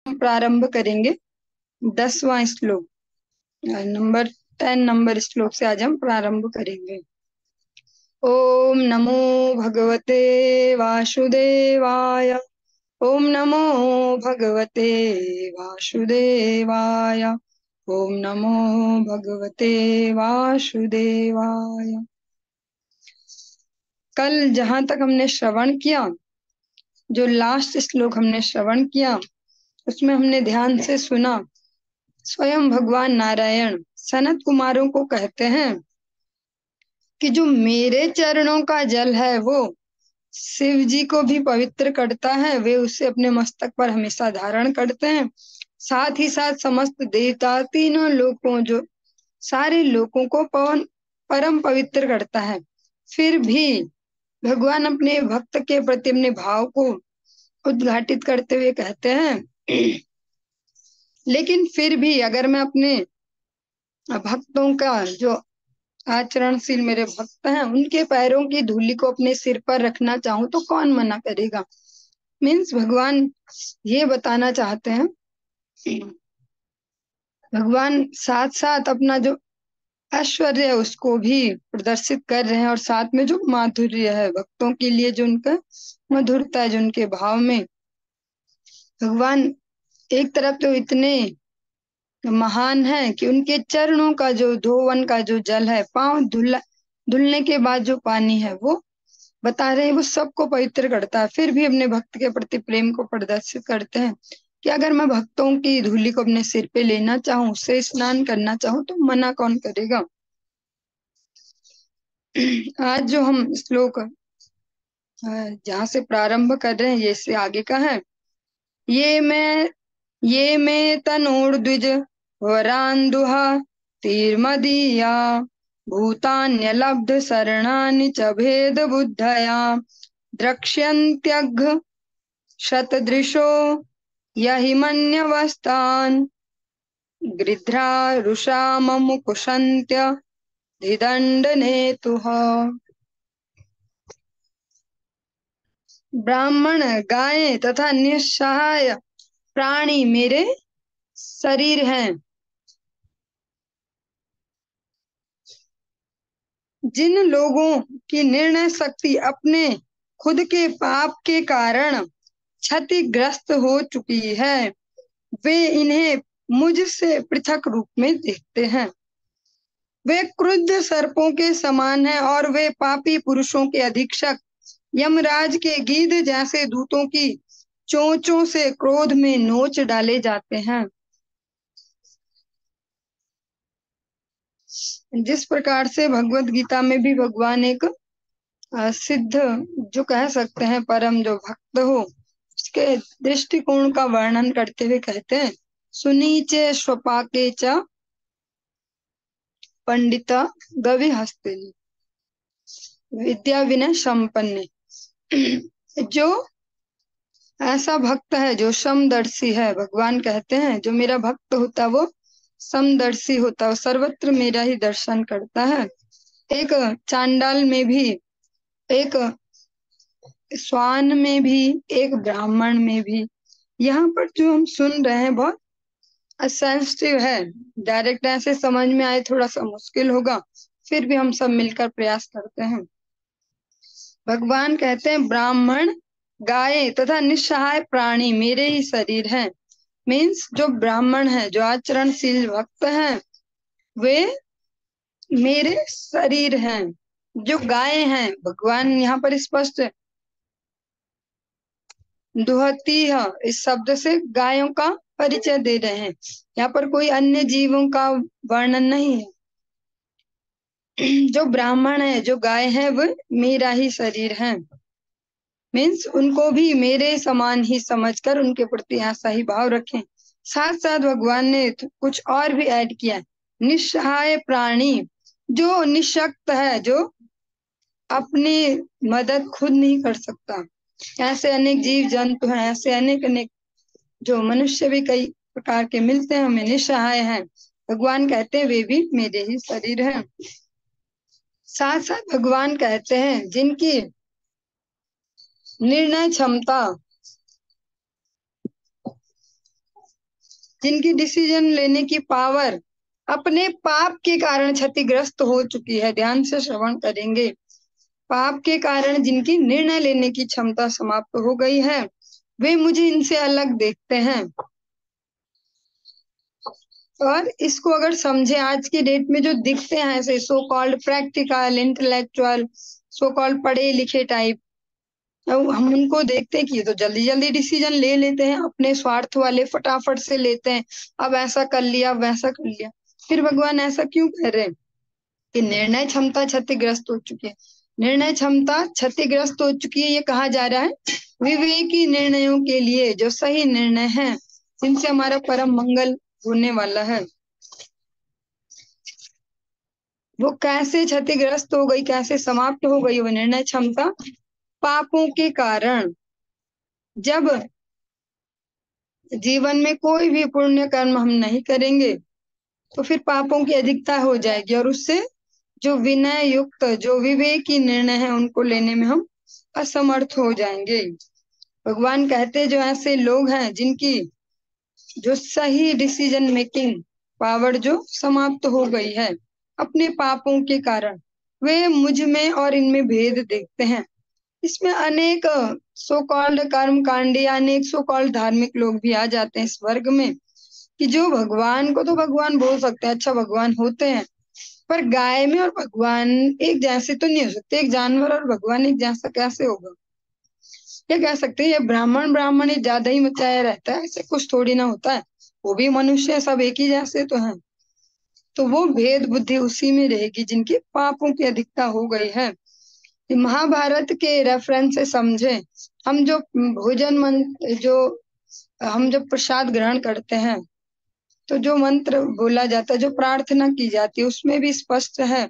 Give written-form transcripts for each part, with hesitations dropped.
प्रारंभ करेंगे 10वां श्लोक। नंबर 10 नंबर श्लोक से आज हम प्रारंभ करेंगे। ओम नमो भगवते वासुदेवाय। ओम नमो भगवते वासुदेवाय। ओम नमो भगवते वासुदेवाय। कल जहाँ तक हमने श्रवण किया, जो लास्ट श्लोक हमने श्रवण किया, उसमें हमने ध्यान से सुना। स्वयं भगवान नारायण सनत कुमारों को कहते हैं कि जो मेरे चरणों का जल है वो शिव जी को भी पवित्र करता है। वे उसे अपने मस्तक पर हमेशा धारण करते हैं। साथ ही साथ समस्त देवता, तीनों लोकों, जो सारे लोकों को परम पवित्र करता है। फिर भी भगवान अपने भक्त के प्रति अपने भाव को उद्घाटित करते हुए कहते हैं लेकिन फिर भी अगर मैं अपने भक्तों का, जो आचरणशील मेरे भक्त हैं, उनके पैरों की धूलि को अपने सिर पर रखना चाहूं तो कौन मना करेगा। मीन्स भगवान ये बताना चाहते हैं, भगवान साथ साथ अपना जो ऐश्वर्य है उसको भी प्रदर्शित कर रहे हैं, और साथ में जो माधुर्य है भक्तों के लिए, जो उनका मधुरता है, जो उनके भाव में, भगवान एक तरफ तो इतने महान है कि उनके चरणों का जो धोवन का जो जल है, पांव धुलने के बाद जो पानी है, वो बता रहे हैं वो सबको पवित्र करता है। फिर भी अपने भक्त के प्रति प्रेम को प्रदर्शित करते हैं कि अगर मैं भक्तों की धूलि को अपने सिर पे लेना चाहूं, उससे स्नान करना चाहूं तो मना कौन करेगा। आज जो हम श्लोक जहाँ से प्रारंभ कर रहे हैं, ये से आगे का है। ये मैं तनोर्द्विज वरान्धुहा तीर्मदीया भूतान्यलब्ध शरणानि च भेद बुद्धया द्रक्ष्यन्त्यघ शतदृशो यहि मन्यवस्तान् गृध्रा रुषा ममुकुशन्त्य धिदण्डनेतुः। ब्राह्मण, गायें तथा निस्सहाय प्राणी मेरे शरीर हैं। जिन लोगों की निर्णय शक्ति अपने खुद के पाप के कारण क्षतिग्रस्त हो चुकी है, वे इन्हें मुझसे पृथक रूप में देखते हैं। वे क्रुद्ध सर्पों के समान हैं और वे पापी पुरुषों के अधीक्षक यमराज के गीध जैसे दूतों की चोंचों से क्रोध में नोच डाले जाते हैं। जिस प्रकार से भगवत गीता में भी भगवान एक सिद्ध, जो कह सकते हैं परम जो भक्त हो, उसके दृष्टिकोण का वर्णन करते हुए कहते हैं, सुनीचे स्वपाके च पंडिता गवि हस्ते विद्या विनय संपन्ने। जो ऐसा भक्त है जो समदर्शी है, भगवान कहते हैं जो मेरा भक्त होता है वो समदर्शी होता है, सर्वत्र मेरा ही दर्शन करता है। एक चांडाल में भी, एक श्वान में भी, एक ब्राह्मण में भी। यहाँ पर जो हम सुन रहे हैं बहुत सेंसिटिव है, डायरेक्ट ऐसे समझ में आए थोड़ा सा मुश्किल होगा, फिर भी हम सब मिलकर प्रयास करते हैं। भगवान कहते हैं ब्राह्मण, गाय तथा निस्सहाय प्राणी मेरे ही शरीर हैं। मीन्स जो ब्राह्मण है, जो आचरणशील भक्त हैं, वे मेरे शरीर हैं। जो गाय हैं, भगवान यहाँ पर स्पष्ट दुहती है इस शब्द से गायों का परिचय दे रहे हैं। यहाँ पर कोई अन्य जीवों का वर्णन नहीं है। जो ब्राह्मण है, जो गाय है, वो मेरा ही शरीर है। मीन्स उनको भी मेरे समान ही समझकर उनके प्रति ऐसा ही भाव रखें। साथ साथ भगवान ने कुछ और भी ऐड किया है। निस्सहाय प्राणी, जो निशक्त है, जो अपनी मदद खुद नहीं कर सकता। ऐसे अनेक जीव जंतु हैं, ऐसे अनेक अनेक जो मनुष्य भी कई प्रकार के मिलते हैं, हमें निस्सहाय हैं। भगवान कहते हैं वे भी मेरे ही शरीर हैं। साथ साथ भगवान कहते हैं जिनकी निर्णय क्षमता जिनकी डिसीजन लेने की पावर अपने पाप के कारण क्षतिग्रस्त हो चुकी है। ध्यान से श्रवण करेंगे। पाप के कारण जिनकी निर्णय लेने की क्षमता समाप्त हो गई है, वे मुझे इनसे अलग देखते हैं। और इसको अगर समझे, आज की डेट में जो दिखते हैं ऐसे so called practical, intellectual, so called पढ़े लिखे टाइप, अब हम उनको देखते हैं कि ये तो जल्दी जल्दी डिसीजन ले लेते हैं, अपने स्वार्थ वाले फटाफट से लेते हैं। अब ऐसा कर लिया, वैसा कर लिया। फिर भगवान ऐसा क्यों कर रहे हैं कि निर्णय क्षमता क्षतिग्रस्त हो चुकी है। निर्णय क्षमता क्षतिग्रस्त हो चुकी है, ये कहा जा रहा है विवेकी निर्णयों के लिए, जो सही निर्णय है, जिनसे हमारा परम मंगल होने वाला है, वो कैसे क्षतिग्रस्त हो गई, कैसे समाप्त हो गई वो निर्णय क्षमता। पापों के कारण। जब जीवन में कोई भी पुण्य कर्म हम नहीं करेंगे तो फिर पापों की अधिकता हो जाएगी, और उससे जो विनय युक्त, जो विवेकी निर्णय है, उनको लेने में हम असमर्थ हो जाएंगे। भगवान कहते जो ऐसे लोग हैं जिनकी जो सही डिसीजन मेकिंग पावर जो समाप्त हो गई है अपने पापों के कारण, वे मुझ में और इनमें भेद देखते हैं। इसमें अनेक सो कॉल्ड कर्म कांडी, अनेक सो कॉल्ड धार्मिक लोग भी आ जाते हैं इस वर्ग में, कि जो भगवान को तो भगवान बोल सकते हैं, अच्छा भगवान होते हैं, पर गाय में और भगवान एक जैसे तो नहीं हो सकते। एक जानवर और भगवान एक जैसा कैसे होगा? क्या कह सकते हैं ये ब्राह्मण ब्राह्मण ही ज्यादा ही मचाया रहता है, ऐसे कुछ थोड़ी ना होता है। वो भी मनुष्य है, सब एक ही जैसे तो हैं। तो वो भेद बुद्धि उसी में रहेगी जिनकी पापों की अधिकता हो गई है। ये महाभारत के रेफरेंस से समझे। हम जो भोजन मंत्र, जो हम जब प्रसाद ग्रहण करते हैं तो जो मंत्र बोला जाता है, जो प्रार्थना की जाती है, उसमें भी स्पष्ट है,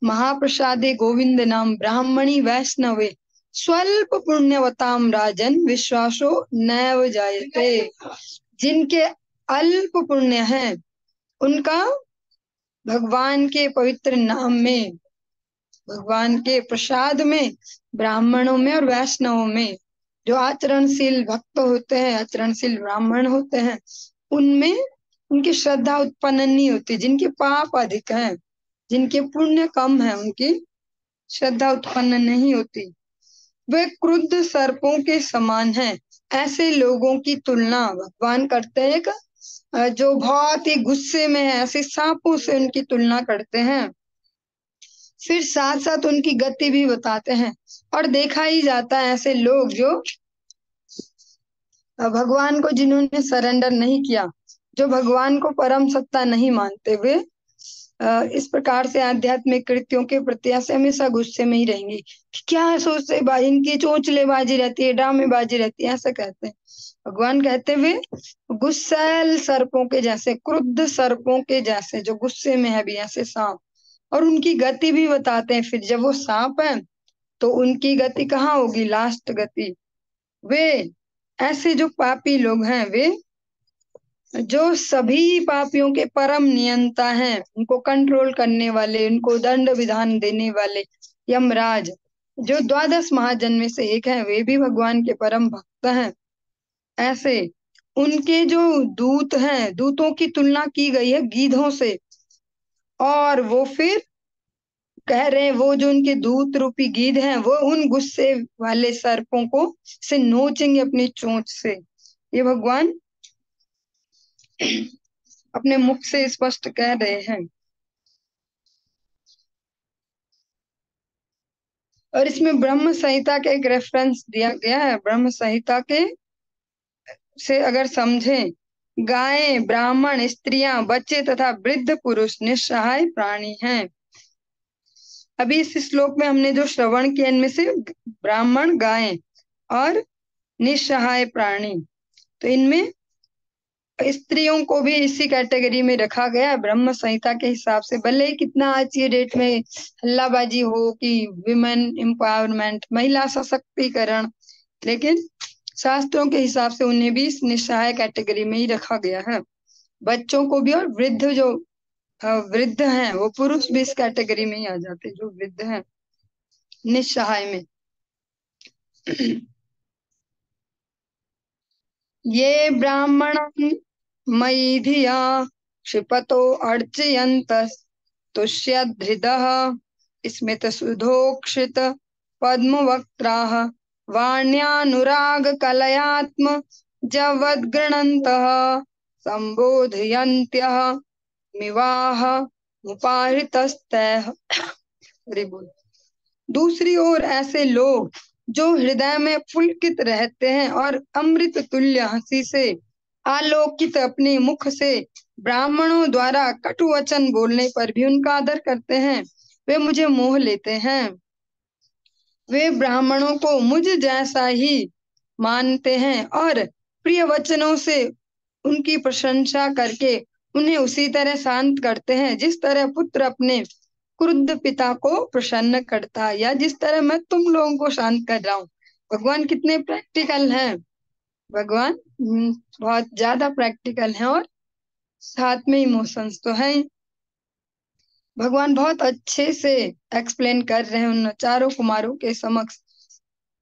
महाप्रसादे गोविंद नाम ब्राह्मणी वैष्णवे स्वल्प पुण्यवताम राजन विश्वासो नैव जायते। जिनके अल्प पुण्य है, उनका भगवान के पवित्र नाम में, भगवान के प्रसाद में, ब्राह्मणों में और वैष्णवों में, जो आचरणशील भक्त होते हैं, आचरणशील ब्राह्मण होते हैं, उनमें उनकी श्रद्धा उत्पन्न नहीं होती। जिनके पाप अधिक हैं, जिनके पुण्य कम है, उनकी श्रद्धा उत्पन्न नहीं होती। वे क्रुद्ध सर्पों के समान हैं। ऐसे लोगों की तुलना भगवान करते हैं जो बहुत ही गुस्से में है, ऐसे सांपों से उनकी तुलना करते हैं। फिर साथ साथ उनकी गति भी बताते हैं। और देखा ही जाता है ऐसे लोग जो भगवान को जिन्होंने सरेंडर नहीं किया, जो भगवान को परम सत्ता नहीं मानते, वे इस प्रकार से आध्यात्मिक कृत्यों के प्रति ऐसे हमेशा गुस्से में ही रहेंगी। क्या सोचते, इनकी चोंचलेबाजी रहती है, ड्रामेबाजी रहती है, ऐसा कहते हैं। भगवान कहते हुए गुस्सैल सर्पों के जैसे, क्रुद्ध सर्पों के जैसे, जो गुस्से में है भी, ऐसे सांप। और उनकी गति भी बताते हैं। फिर जब वो सांप है तो उनकी गति कहाँ होगी? लास्ट गति। वे ऐसे जो पापी लोग हैं, वे जो सभी पापियों के परम नियंता हैं, उनको कंट्रोल करने वाले, उनको दंड विधान देने वाले यमराज, जो द्वादश महाजन में से एक है, वे भी भगवान के परम भक्त हैं। ऐसे उनके जो दूत हैं, दूतों की तुलना की गई है गीधों से। और वो फिर कह रहे हैं वो जो उनके दूत रूपी गीध हैं, वो उन गुस्से वाले सर्पों को से नोचेंगे अपनी चोंच से। ये भगवान अपने मुख से स्पष्ट कह रहे हैं। और इसमें ब्रह्म संहिता का एक रेफरेंस दिया गया है। ब्रह्म संहिता के से अगर समझें, गायें, ब्राह्मण, स्त्रियां, बच्चे तथा वृद्ध पुरुष निस्सहाय प्राणी हैं। अभी इस श्लोक में हमने जो श्रवण किया, इनमें से ब्राह्मण, गायें और निस्सहाय प्राणी, तो इनमें स्त्रियों को भी इसी कैटेगरी में रखा गया है ब्रह्म संहिता के हिसाब से। भले ही कितना आज की डेट में हल्लाबाजी हो कि विमेन एम्पावरमेंट, महिला सशक्तिकरण, लेकिन शास्त्रों के हिसाब से उन्हें भी इस निस्सहाय कैटेगरी में ही रखा गया है। बच्चों को भी। और वृद्ध जो वृद्ध हैं, वो पुरुष भी इस कैटेगरी में ही आ जाते हैं, जो वृद्ध हैं निस्सहाय में। ये ब्राह्मण मयि धिया क्षिपतो अर्चयन्तः तुष्यद्धृदः स्मितसुधोक्षित पद्मवक्त्राः वाण्यानुरागकलयात्म जवद्गृणन्तः सम्बोधयन्त्यः मिवाह मुपाहृतस्तैः। हरि बोल। दूसरी ओर ऐसे लोग जो हृदय में पुलकित रहते हैं और अमृत तुल्य हंसी से आलोकित अपने मुख से ब्राह्मणों द्वारा कटु वचन बोलने पर भी उनका आदर करते हैं, वे मुझे मोह लेते हैं। वे ब्राह्मणों को मुझ जैसा ही मानते हैं और प्रिय वचनों से उनकी प्रशंसा करके उन्हें उसी तरह शांत करते हैं जिस तरह पुत्र अपने क्रुद्ध पिता को प्रसन्न करता है, या जिस तरह मैं तुम लोगों को शांत कर रहा हूँ। भगवान कितने प्रैक्टिकल हैं। भगवान बहुत ज्यादा प्रैक्टिकल हैं और साथ में इमोशंस तो हैं। भगवान बहुत अच्छे से एक्सप्लेन कर रहे हैं उन चारों कुमारों के समक्ष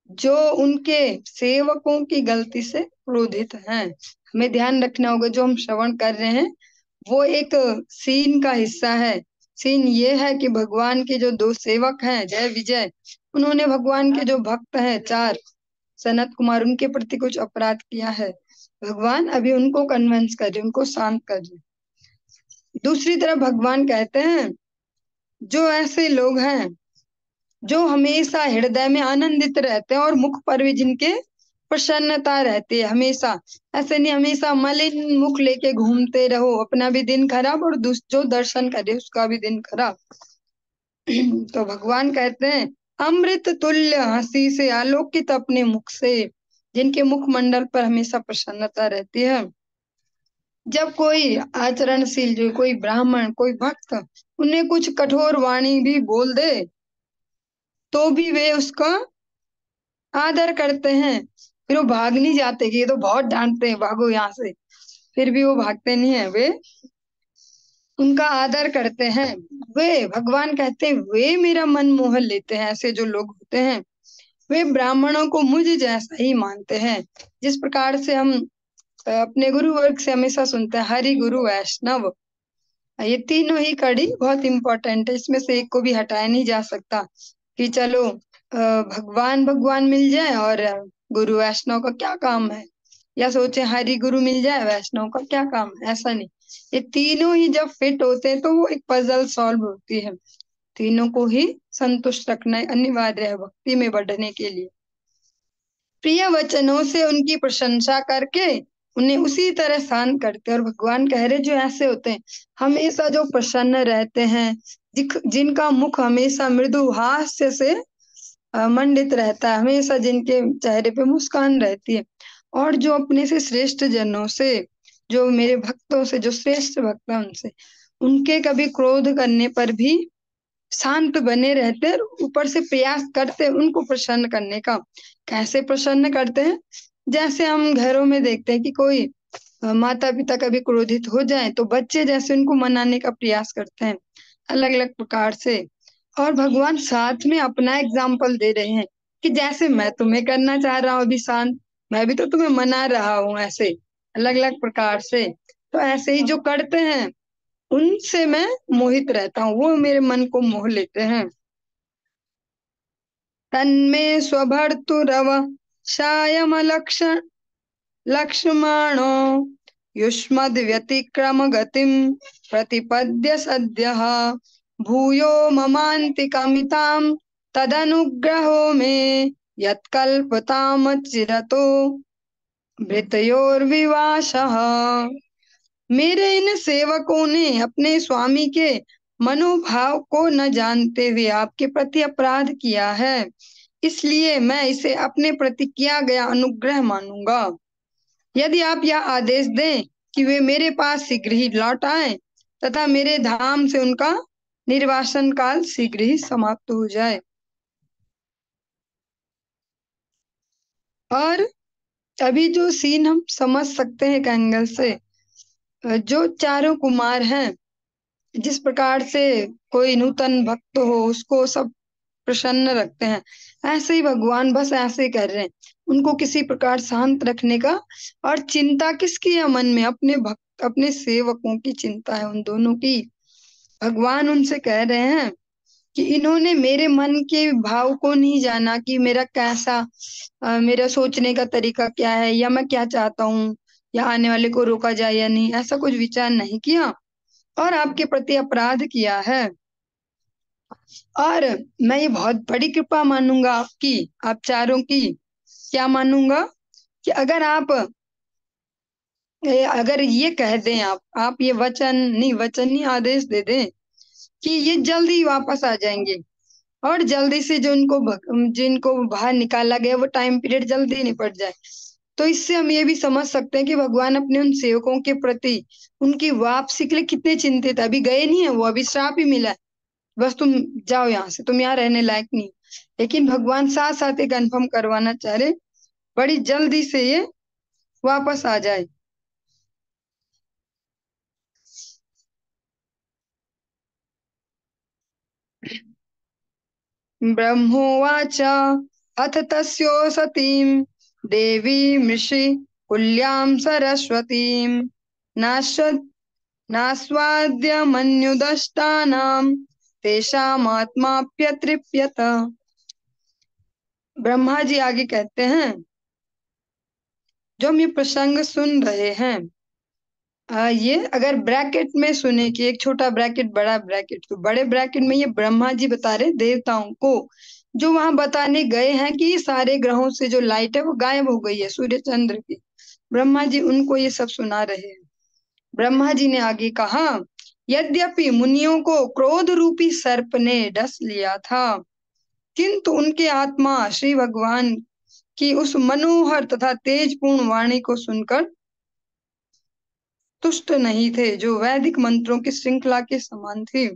जो उनके सेवकों की गलती से क्रोधित हैं। हमें ध्यान रखना होगा जो हम श्रवण कर रहे हैं वो एक सीन का हिस्सा है। सीन ये है कि भगवान के जो दो सेवक हैं जय विजय, उन्होंने भगवान के जो भक्त हैं चार सनत कुमार, उनके प्रति कुछ अपराध किया है। भगवान अभी उनको कन्विंस कर रहे, उनको शांत कर रहे। दूसरी तरफ भगवान कहते हैं जो ऐसे लोग हैं जो हमेशा हृदय में आनंदित रहते हैं और मुख पर भी जिनके प्रसन्नता रहती है, हमेशा ऐसे नहीं हमेशा मलिन मुख लेके घूमते रहो, अपना भी दिन खराब और जो दर्शन करे उसका भी दिन खराब। तो भगवान कहते हैं अमृत तुल्य हंसी से आलोकित अपने मुख से जिनके मुखमंडल पर हमेशा प्रसन्नता रहती है। जब कोई आचरणशील जो कोई ब्राह्मण कोई भक्त उन्हें कुछ कठोर वाणी भी बोल दे तो भी वे उसका आदर करते हैं। फिर वो भाग नहीं जाते कि ये तो बहुत डांटते हैं भागो यहाँ से, फिर भी वो भागते नहीं है, वे उनका आदर करते हैं। वे भगवान कहते हैं वे मेरा मन मोह लेते हैं। ऐसे जो लोग होते हैं वे ब्राह्मणों को मुझ जैसा ही मानते हैं। जिस प्रकार से हम अपने गुरु वर्ग से हमेशा सुनते हैं हरि गुरु वैष्णव, ये तीनों ही कड़ी बहुत इंपॉर्टेंट है, इसमें से एक को भी हटाया नहीं जा सकता कि चलो भगवान भगवान मिल जाए और गुरु वैष्णव का क्या काम है, या सोचे हरि गुरु मिल जाए वैष्णव का क्या काम है। ऐसा नहीं, ये तीनों ही जब फिट होते हैं तो वो एक पजल सॉल्व होती है। तीनों को ही संतुष्ट रखना अनिवार्य है भक्ति में बढ़ने के लिए। प्रिय वचनों से उनकी प्रशंसा करके उन्हें उसी तरह शांत करते हैं। और भगवान कह रहे जो ऐसे होते हैं हमेशा जो प्रसन्न रहते हैं, जिनका मुख हमेशा मृदु हास्य से मंडित रहता है, हमेशा जिनके चेहरे पे मुस्कान रहती है, और जो अपने से श्रेष्ठ जनों से, जो मेरे भक्तों से जो श्रेष्ठ भक्त हैं उनसे, उनके कभी क्रोध करने पर भी शांत बने रहते हैं, ऊपर से प्रयास करते हैं उनको प्रसन्न करने का। कैसे प्रसन्न करते हैं? जैसे हम घरों में देखते हैं कि कोई माता पिता कभी क्रोधित हो जाए तो बच्चे जैसे उनको मनाने का प्रयास करते हैं अलग अलग प्रकार से। और भगवान साथ में अपना एग्जाम्पल दे रहे हैं कि जैसे मैं तुम्हें करना चाह रहा हूँ अभी शांत, मैं भी तो तुम्हें मना रहा हूँ ऐसे अलग अलग प्रकार से। तो ऐसे ही जो करते हैं उनसे मैं मोहित रहता हूँ, वो मेरे मन को मोह लेते हैं। तन्मे स्वभर्तुरव शायमलक्ष लक्ष्मणो युष्मद् व्यतिक्रम गतिम प्रतिपद्य सद्यः भूयो ममान्तिकमितां तदनुग्रहो मे यत्कल्पतामचिरतो भृतयोर्विवासः। मेरे इन सेवकों ने अपने स्वामी के मनोभाव को न जानते हुए आपके प्रति अपराध किया है, इसलिए मैं इसे अपने प्रति किया गया अनुग्रह मानूंगा। यदि आप यह आदेश दें कि वे मेरे पास शीघ्र ही लौट आए तथा मेरे धाम से उनका निर्वासन काल शीघ्र ही समाप्त हो जाए। और अभी जो सीन हम समझ सकते हैं एक एंगल से, जो चारों कुमार हैं जिस प्रकार से कोई नूतन भक्त हो उसको सब प्रसन्न रखते हैं, ऐसे ही भगवान बस ऐसे ही कर रहे हैं। उनको किसी प्रकार शांत रखने का। और चिंता किसकी है मन में? अपने भक्त, अपने सेवकों की चिंता है, उन दोनों की। भगवान उनसे कह रहे हैं कि इन्होंने मेरे मन के भाव को नहीं जाना कि मेरा कैसा मेरा सोचने का तरीका क्या है, या मैं क्या चाहता हूँ, या आने वाले को रोका जाए या नहीं, ऐसा कुछ विचार नहीं किया और आपके प्रति अपराध किया है। और मैं ये बहुत बड़ी कृपा मानूंगा आपकी, आप चारों की। क्या मानूंगा? कि अगर आप अगर ये कह दें, आप ये वचन नहीं, वचन नहीं, आदेश दे दें कि ये जल्दी वापस आ जाएंगे, और जल्दी से जो जिनको बाहर निकाला गया वो टाइम पीरियड जल्दी निपट जाए, तो इससे हम ये भी समझ सकते हैं कि भगवान अपने उन सेवकों के प्रति उनकी वापसी के लिए कितने चिंतित है। अभी गए नहीं है वो, अभी श्राप ही मिला है, बस तुम जाओ यहाँ से, तुम यहाँ रहने लायक नहीं। लेकिन भगवान साथ साथ ये कन्फर्म करवाना चाह रहे बड़ी जल्दी से ये वापस आ जाए। ब्रह्मोवाच अथ तस्यो सतीं देवीमृषि कुल्यां सरस्वतीं नाश नास्वाद्य मन्युदष्टानां तेषामात्माप्यतृप्यत। ब्रह्मा जी आगे कहते हैं, जो हम ये प्रसंग सुन रहे हैं, ये अगर ब्रैकेट में सुने कि एक छोटा ब्रैकेट बड़ा ब्रैकेट, तो बड़े ब्रैकेट में ये ब्रह्मा जी बता रहे देवताओं को, जो वहां बताने गए हैं कि सारे ग्रहों से जो लाइट है वो गायब हो गई है सूर्य चंद्र की। ब्रह्मा जी उनको ये सब सुना रहे हैं। ब्रह्मा जी ने आगे कहा, यद्यपि मुनियों को क्रोध रूपी सर्प ने डस लिया था, किंतु उनके आत्मा श्री भगवान की उस मनोहर तथा तेजपूर्ण वाणी को सुनकर तुष्ट नहीं थे, जो वैदिक मंत्रों की श्रृंखला के समान थी।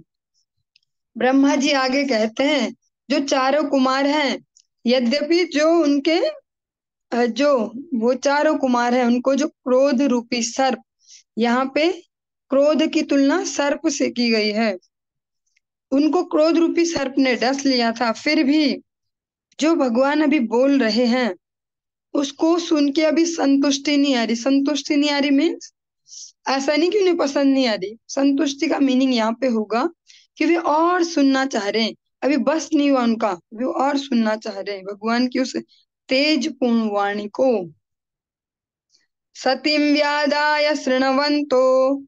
ब्रह्मा जी आगे कहते हैं, जो चारों कुमार हैं, यद्यपि जो उनके जो वो चारों कुमार हैं, उनको जो क्रोध रूपी सर्प, यहाँ पे क्रोध की तुलना सर्प से की गई है, उनको क्रोध रूपी सर्प ने डस लिया था, फिर भी जो भगवान अभी बोल रहे हैं उसको सुन के अभी संतुष्टि नहीं आ रही। संतुष्टि नहीं आ रही मीन्स ऐसा नहीं कि उन्हें पसंद नहीं आ रही, संतुष्टि का मीनिंग यहाँ पे होगा कि वे और सुनना चाह रहे हैं, अभी बस नहीं हुआ उनका, वे और सुनना चाह रहे हैं भगवान की उस तेज पूर्ण वाणी को। सतीं व्यादाय शृण्वन्तो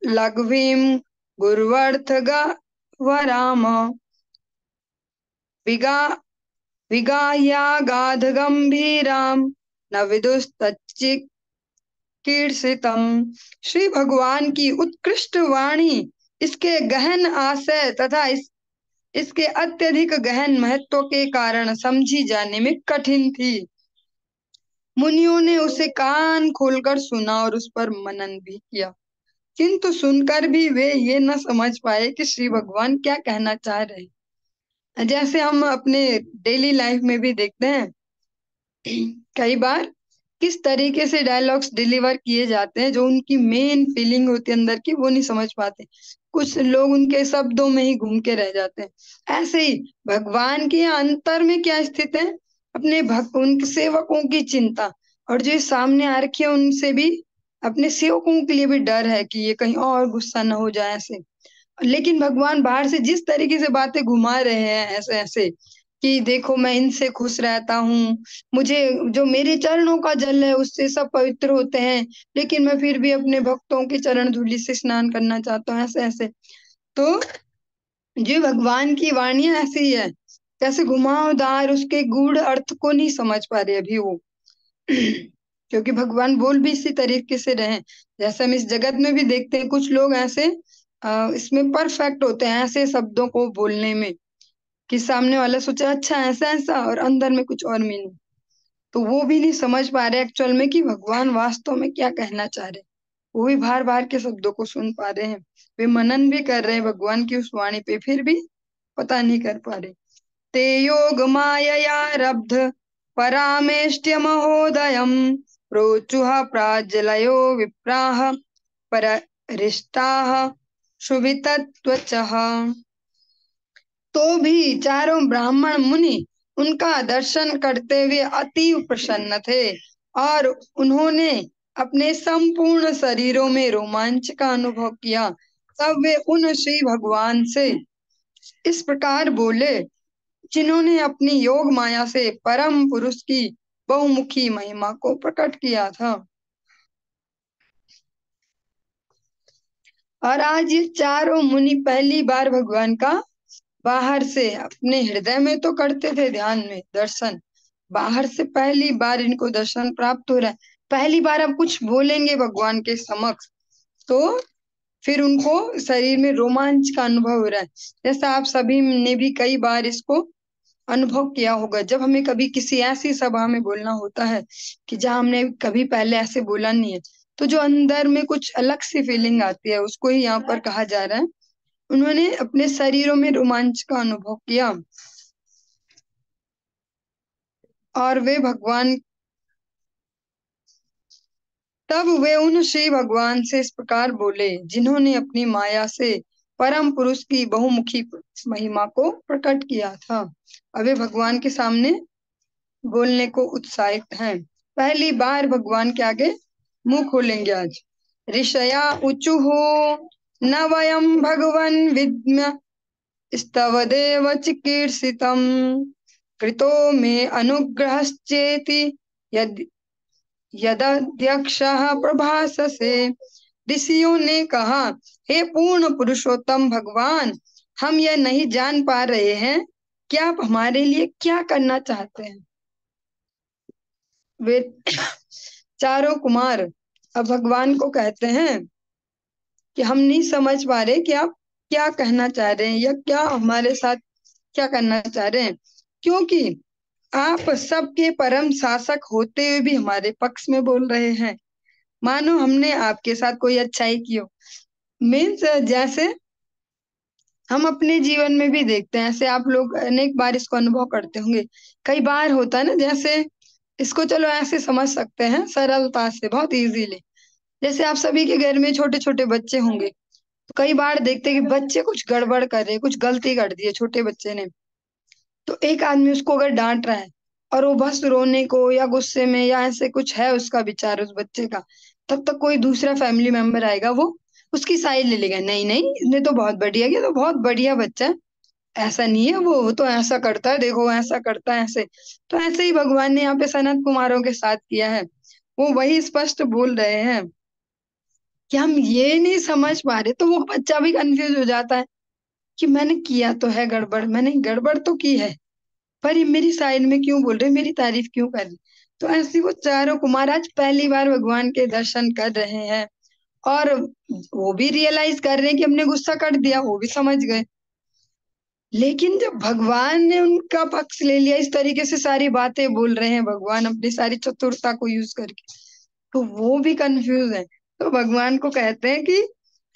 लघ्वीं गुर्वर्थ वराम विगा विगाह्यागाध गंभीराम न विदुस्तच्चिकीर्षितम्। श्री भगवान की उत्कृष्ट वाणी इसके गहन आशय तथा इसके अत्यधिक गहन महत्व के कारण समझी जाने में कठिन थी। मुनियों ने उसे कान खोलकर सुना और उस पर मनन भी किया, किंतु सुनकर भी वे ये न समझ पाए कि श्री भगवान क्या कहना चाह रहे हैं। जैसे हम अपने डेली लाइफ में भी देखते हैं, कई बार किस तरीके से डायलॉग्स डिलीवर किए जाते हैं, जो उनकी मेन फीलिंग होती है अंदर की, वो नहीं समझ पाते। कुछ लोग उनके शब्दों में ही घूम के रह जाते हैं। ऐसे ही भगवान के अंतर में क्या स्थित है? अपने भक्त, उनके सेवकों की चिंता, और जो सामने आ रखे हैं उनसे भी, अपने सेवकों के लिए भी डर है कि ये कहीं और गुस्सा न हो जाए ऐसे। लेकिन भगवान बाहर से जिस तरीके से बातें घुमा रहे हैं ऐसे ऐसे कि देखो मैं इनसे खुश रहता हूँ, मुझे जो मेरे चरणों का जल है उससे सब पवित्र होते हैं, लेकिन मैं फिर भी अपने भक्तों के चरण धूलि से स्नान करना चाहता हूँ, ऐसे ऐसे। तो जो भगवान की वाणी ऐसी ही है, कैसे घुमावदार, उसके गूढ़ अर्थ को नहीं समझ पा रहे अभी वो। क्योंकि भगवान बोल भी इसी तरीके से रहे, जैसे हम इस जगत में भी देखते हैं कुछ लोग ऐसे इसमें परफेक्ट होते हैं ऐसे शब्दों को बोलने में, कि सामने वाला सोचा अच्छा ऐसा ऐसा और अंदर में कुछ और मीनिंग, तो वो भी नहीं समझ पा रहे एक्चुअल में कि भगवान वास्तव में क्या कहना चाह रहे। वो भी बार बार के शब्दों को सुन पा रहे हैं, वे मनन भी कर रहे हैं भगवान की उस वाणी पे, फिर भी पता नहीं कर पा रहे। ते योग माययारब्ध परामेष्ट्य महोदयम् रोचुः प्राज्वलयो विप्राः पररिष्टाः शुभितत्वचः। तो भी चारों ब्राह्मण मुनि उनका दर्शन करते हुए अति प्रसन्न थे और उन्होंने अपने संपूर्ण शरीरों में रोमांच का अनुभव किया। तब वे उन श्री भगवान से इस प्रकार बोले, जिन्होंने अपनी योग माया से परम पुरुष की बहुमुखी महिमा को प्रकट किया था। और आज ये चारों मुनि पहली बार भगवान का बाहर से अपने हृदय में तो करते थे ध्यान में दर्शन, बाहर से पहली बार इनको दर्शन प्राप्त हो रहा है। पहली बार अब कुछ बोलेंगे भगवान के समक्ष, तो फिर उनको शरीर में रोमांच का अनुभव हो रहा है। जैसा आप सभी ने भी कई बार इसको अनुभव किया होगा, जब हमें कभी किसी ऐसी सभा में बोलना होता है कि जहाँ हमने कभी पहले ऐसे बोला नहीं है, तो जो अंदर में कुछ अलग सी फीलिंग आती है, उसको ही यहाँ पर कहा जा रहा है। उन्होंने अपने शरीरों में रोमांच का अनुभव किया और वे भगवान तब वे उन श्री भगवान से इस प्रकार बोले, जिन्होंने अपनी माया से परम पुरुष की बहुमुखी महिमा को प्रकट किया था। अब वे भगवान के सामने बोलने को उत्साहित हैं। पहली बार भगवान के आगे मुंह खोलेंगे आज। ऋषया ऊचुः न वयं भगवन् विद्म स्तवदेव चिकीर्षितम् कृतो मे अनुग्रहश्चेति यद् यदध्यक्षः प्रभाससे। ऋषियों ने कहा, हे पूर्ण पुरुषोत्तम भगवान, हम यह नहीं जान पा रहे हैं कि आप हमारे लिए क्या करना चाहते हैं। वे चारों कुमार अब भगवान को कहते हैं कि हम नहीं समझ पा रहे कि आप क्या कहना चाह रहे हैं या क्या हमारे साथ क्या करना चाह रहे हैं, क्योंकि आप सबके परम शासक होते हुए भी हमारे पक्ष में बोल रहे हैं, मानो हमने आपके साथ कोई अच्छाई की हो। मीन्स जैसे हम अपने जीवन में भी देखते हैं, ऐसे आप लोग अनेक बार इसको अनुभव करते होंगे। कई बार होता है ना, जैसे इसको चलो ऐसे समझ सकते हैं सरलता से, बहुत इजीली। जैसे आप सभी के घर में छोटे छोटे बच्चे होंगे, तो कई बार देखते हैं कि बच्चे कुछ गड़बड़ कर रहे हैं, कुछ गलती कर दी है छोटे बच्चे ने, तो एक आदमी उसको अगर डांट रहा है और वो बस रोने को या गुस्से में या ऐसे कुछ है उसका विचार उस बच्चे का, तब तक कोई दूसरा फैमिली मेंबर आएगा, वो उसकी साइड ले लेगा, नहीं नहीं इसने तो बहुत बढ़िया किया, तो बहुत बढ़िया बच्चा है, ऐसा नहीं है, वो तो ऐसा करता है, देखो ऐसा करता है ऐसे। तो ऐसे ही भगवान ने यहाँ पे सनत कुमारों के साथ किया है। वो वही स्पष्ट बोल रहे हैं कि हम ये नहीं समझ पा रहे, तो वो बच्चा भी कंफ्यूज हो जाता है कि मैंने किया तो है गड़बड़, मैंने गड़बड़ तो की है, पर ये मेरी साइड में क्यों बोल रहे, मेरी तारीफ क्यों कर रहे। तो ऐसे वो चारों कुमार आज पहली बार भगवान के दर्शन कर रहे हैं और वो भी रियलाइज कर रहे हैं कि हमने गुस्सा कर दिया, वो भी समझ गए। लेकिन जब भगवान ने उनका पक्ष ले लिया, इस तरीके से सारी बातें बोल रहे हैं भगवान अपनी सारी चतुरता को यूज करके, तो वो भी कंफ्यूज है। तो भगवान को कहते हैं कि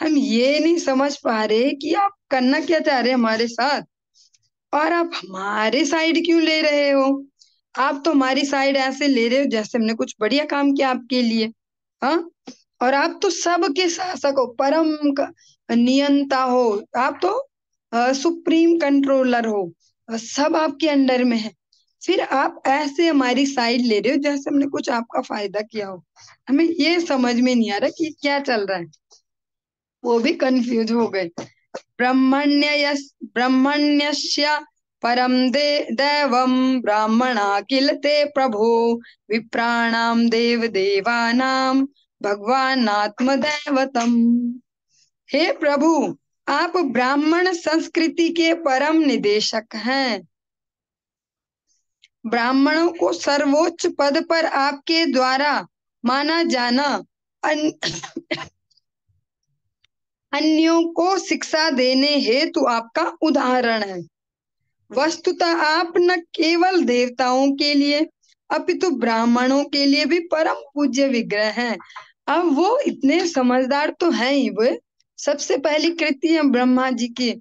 हम ये नहीं समझ पा रहे कि आप करना क्या चाह रहे हैं हमारे साथ, और आप हमारे साइड क्यों ले रहे हो। आप तो हमारी साइड ऐसे ले रहे हो जैसे हमने कुछ बढ़िया काम किया आपके लिए। हाँ, और आप तो सबके शासक हो, नियंता हो, आप तो सुप्रीम कंट्रोलर हो, सब आपके अंडर में है, फिर आप ऐसे हमारी साइड ले रहे हो जैसे हमने कुछ आपका फायदा किया हो। हमें ये समझ में नहीं आ रहा कि क्या चल रहा है। वो भी कंफ्यूज हो गए। ब्रह्मण्यस्य परम दैवम ब्राह्मणा किल ते प्रभो विप्राणाम देव देवानाम भगवान आत्मदैवतम। हे प्रभु, आप ब्राह्मण संस्कृति के परम निदेशक हैं। ब्राह्मणों को सर्वोच्च पद पर आपके द्वारा माना जाना अन्यों को शिक्षा देने हेतु आपका उदाहरण है। वस्तुतः आप न केवल देवताओं के लिए अपितु ब्राह्मणों के लिए भी परम पूज्य विग्रह हैं। अब वो इतने समझदार तो हैं ही, वो सबसे पहली कृति है ब्रह्मा जी की,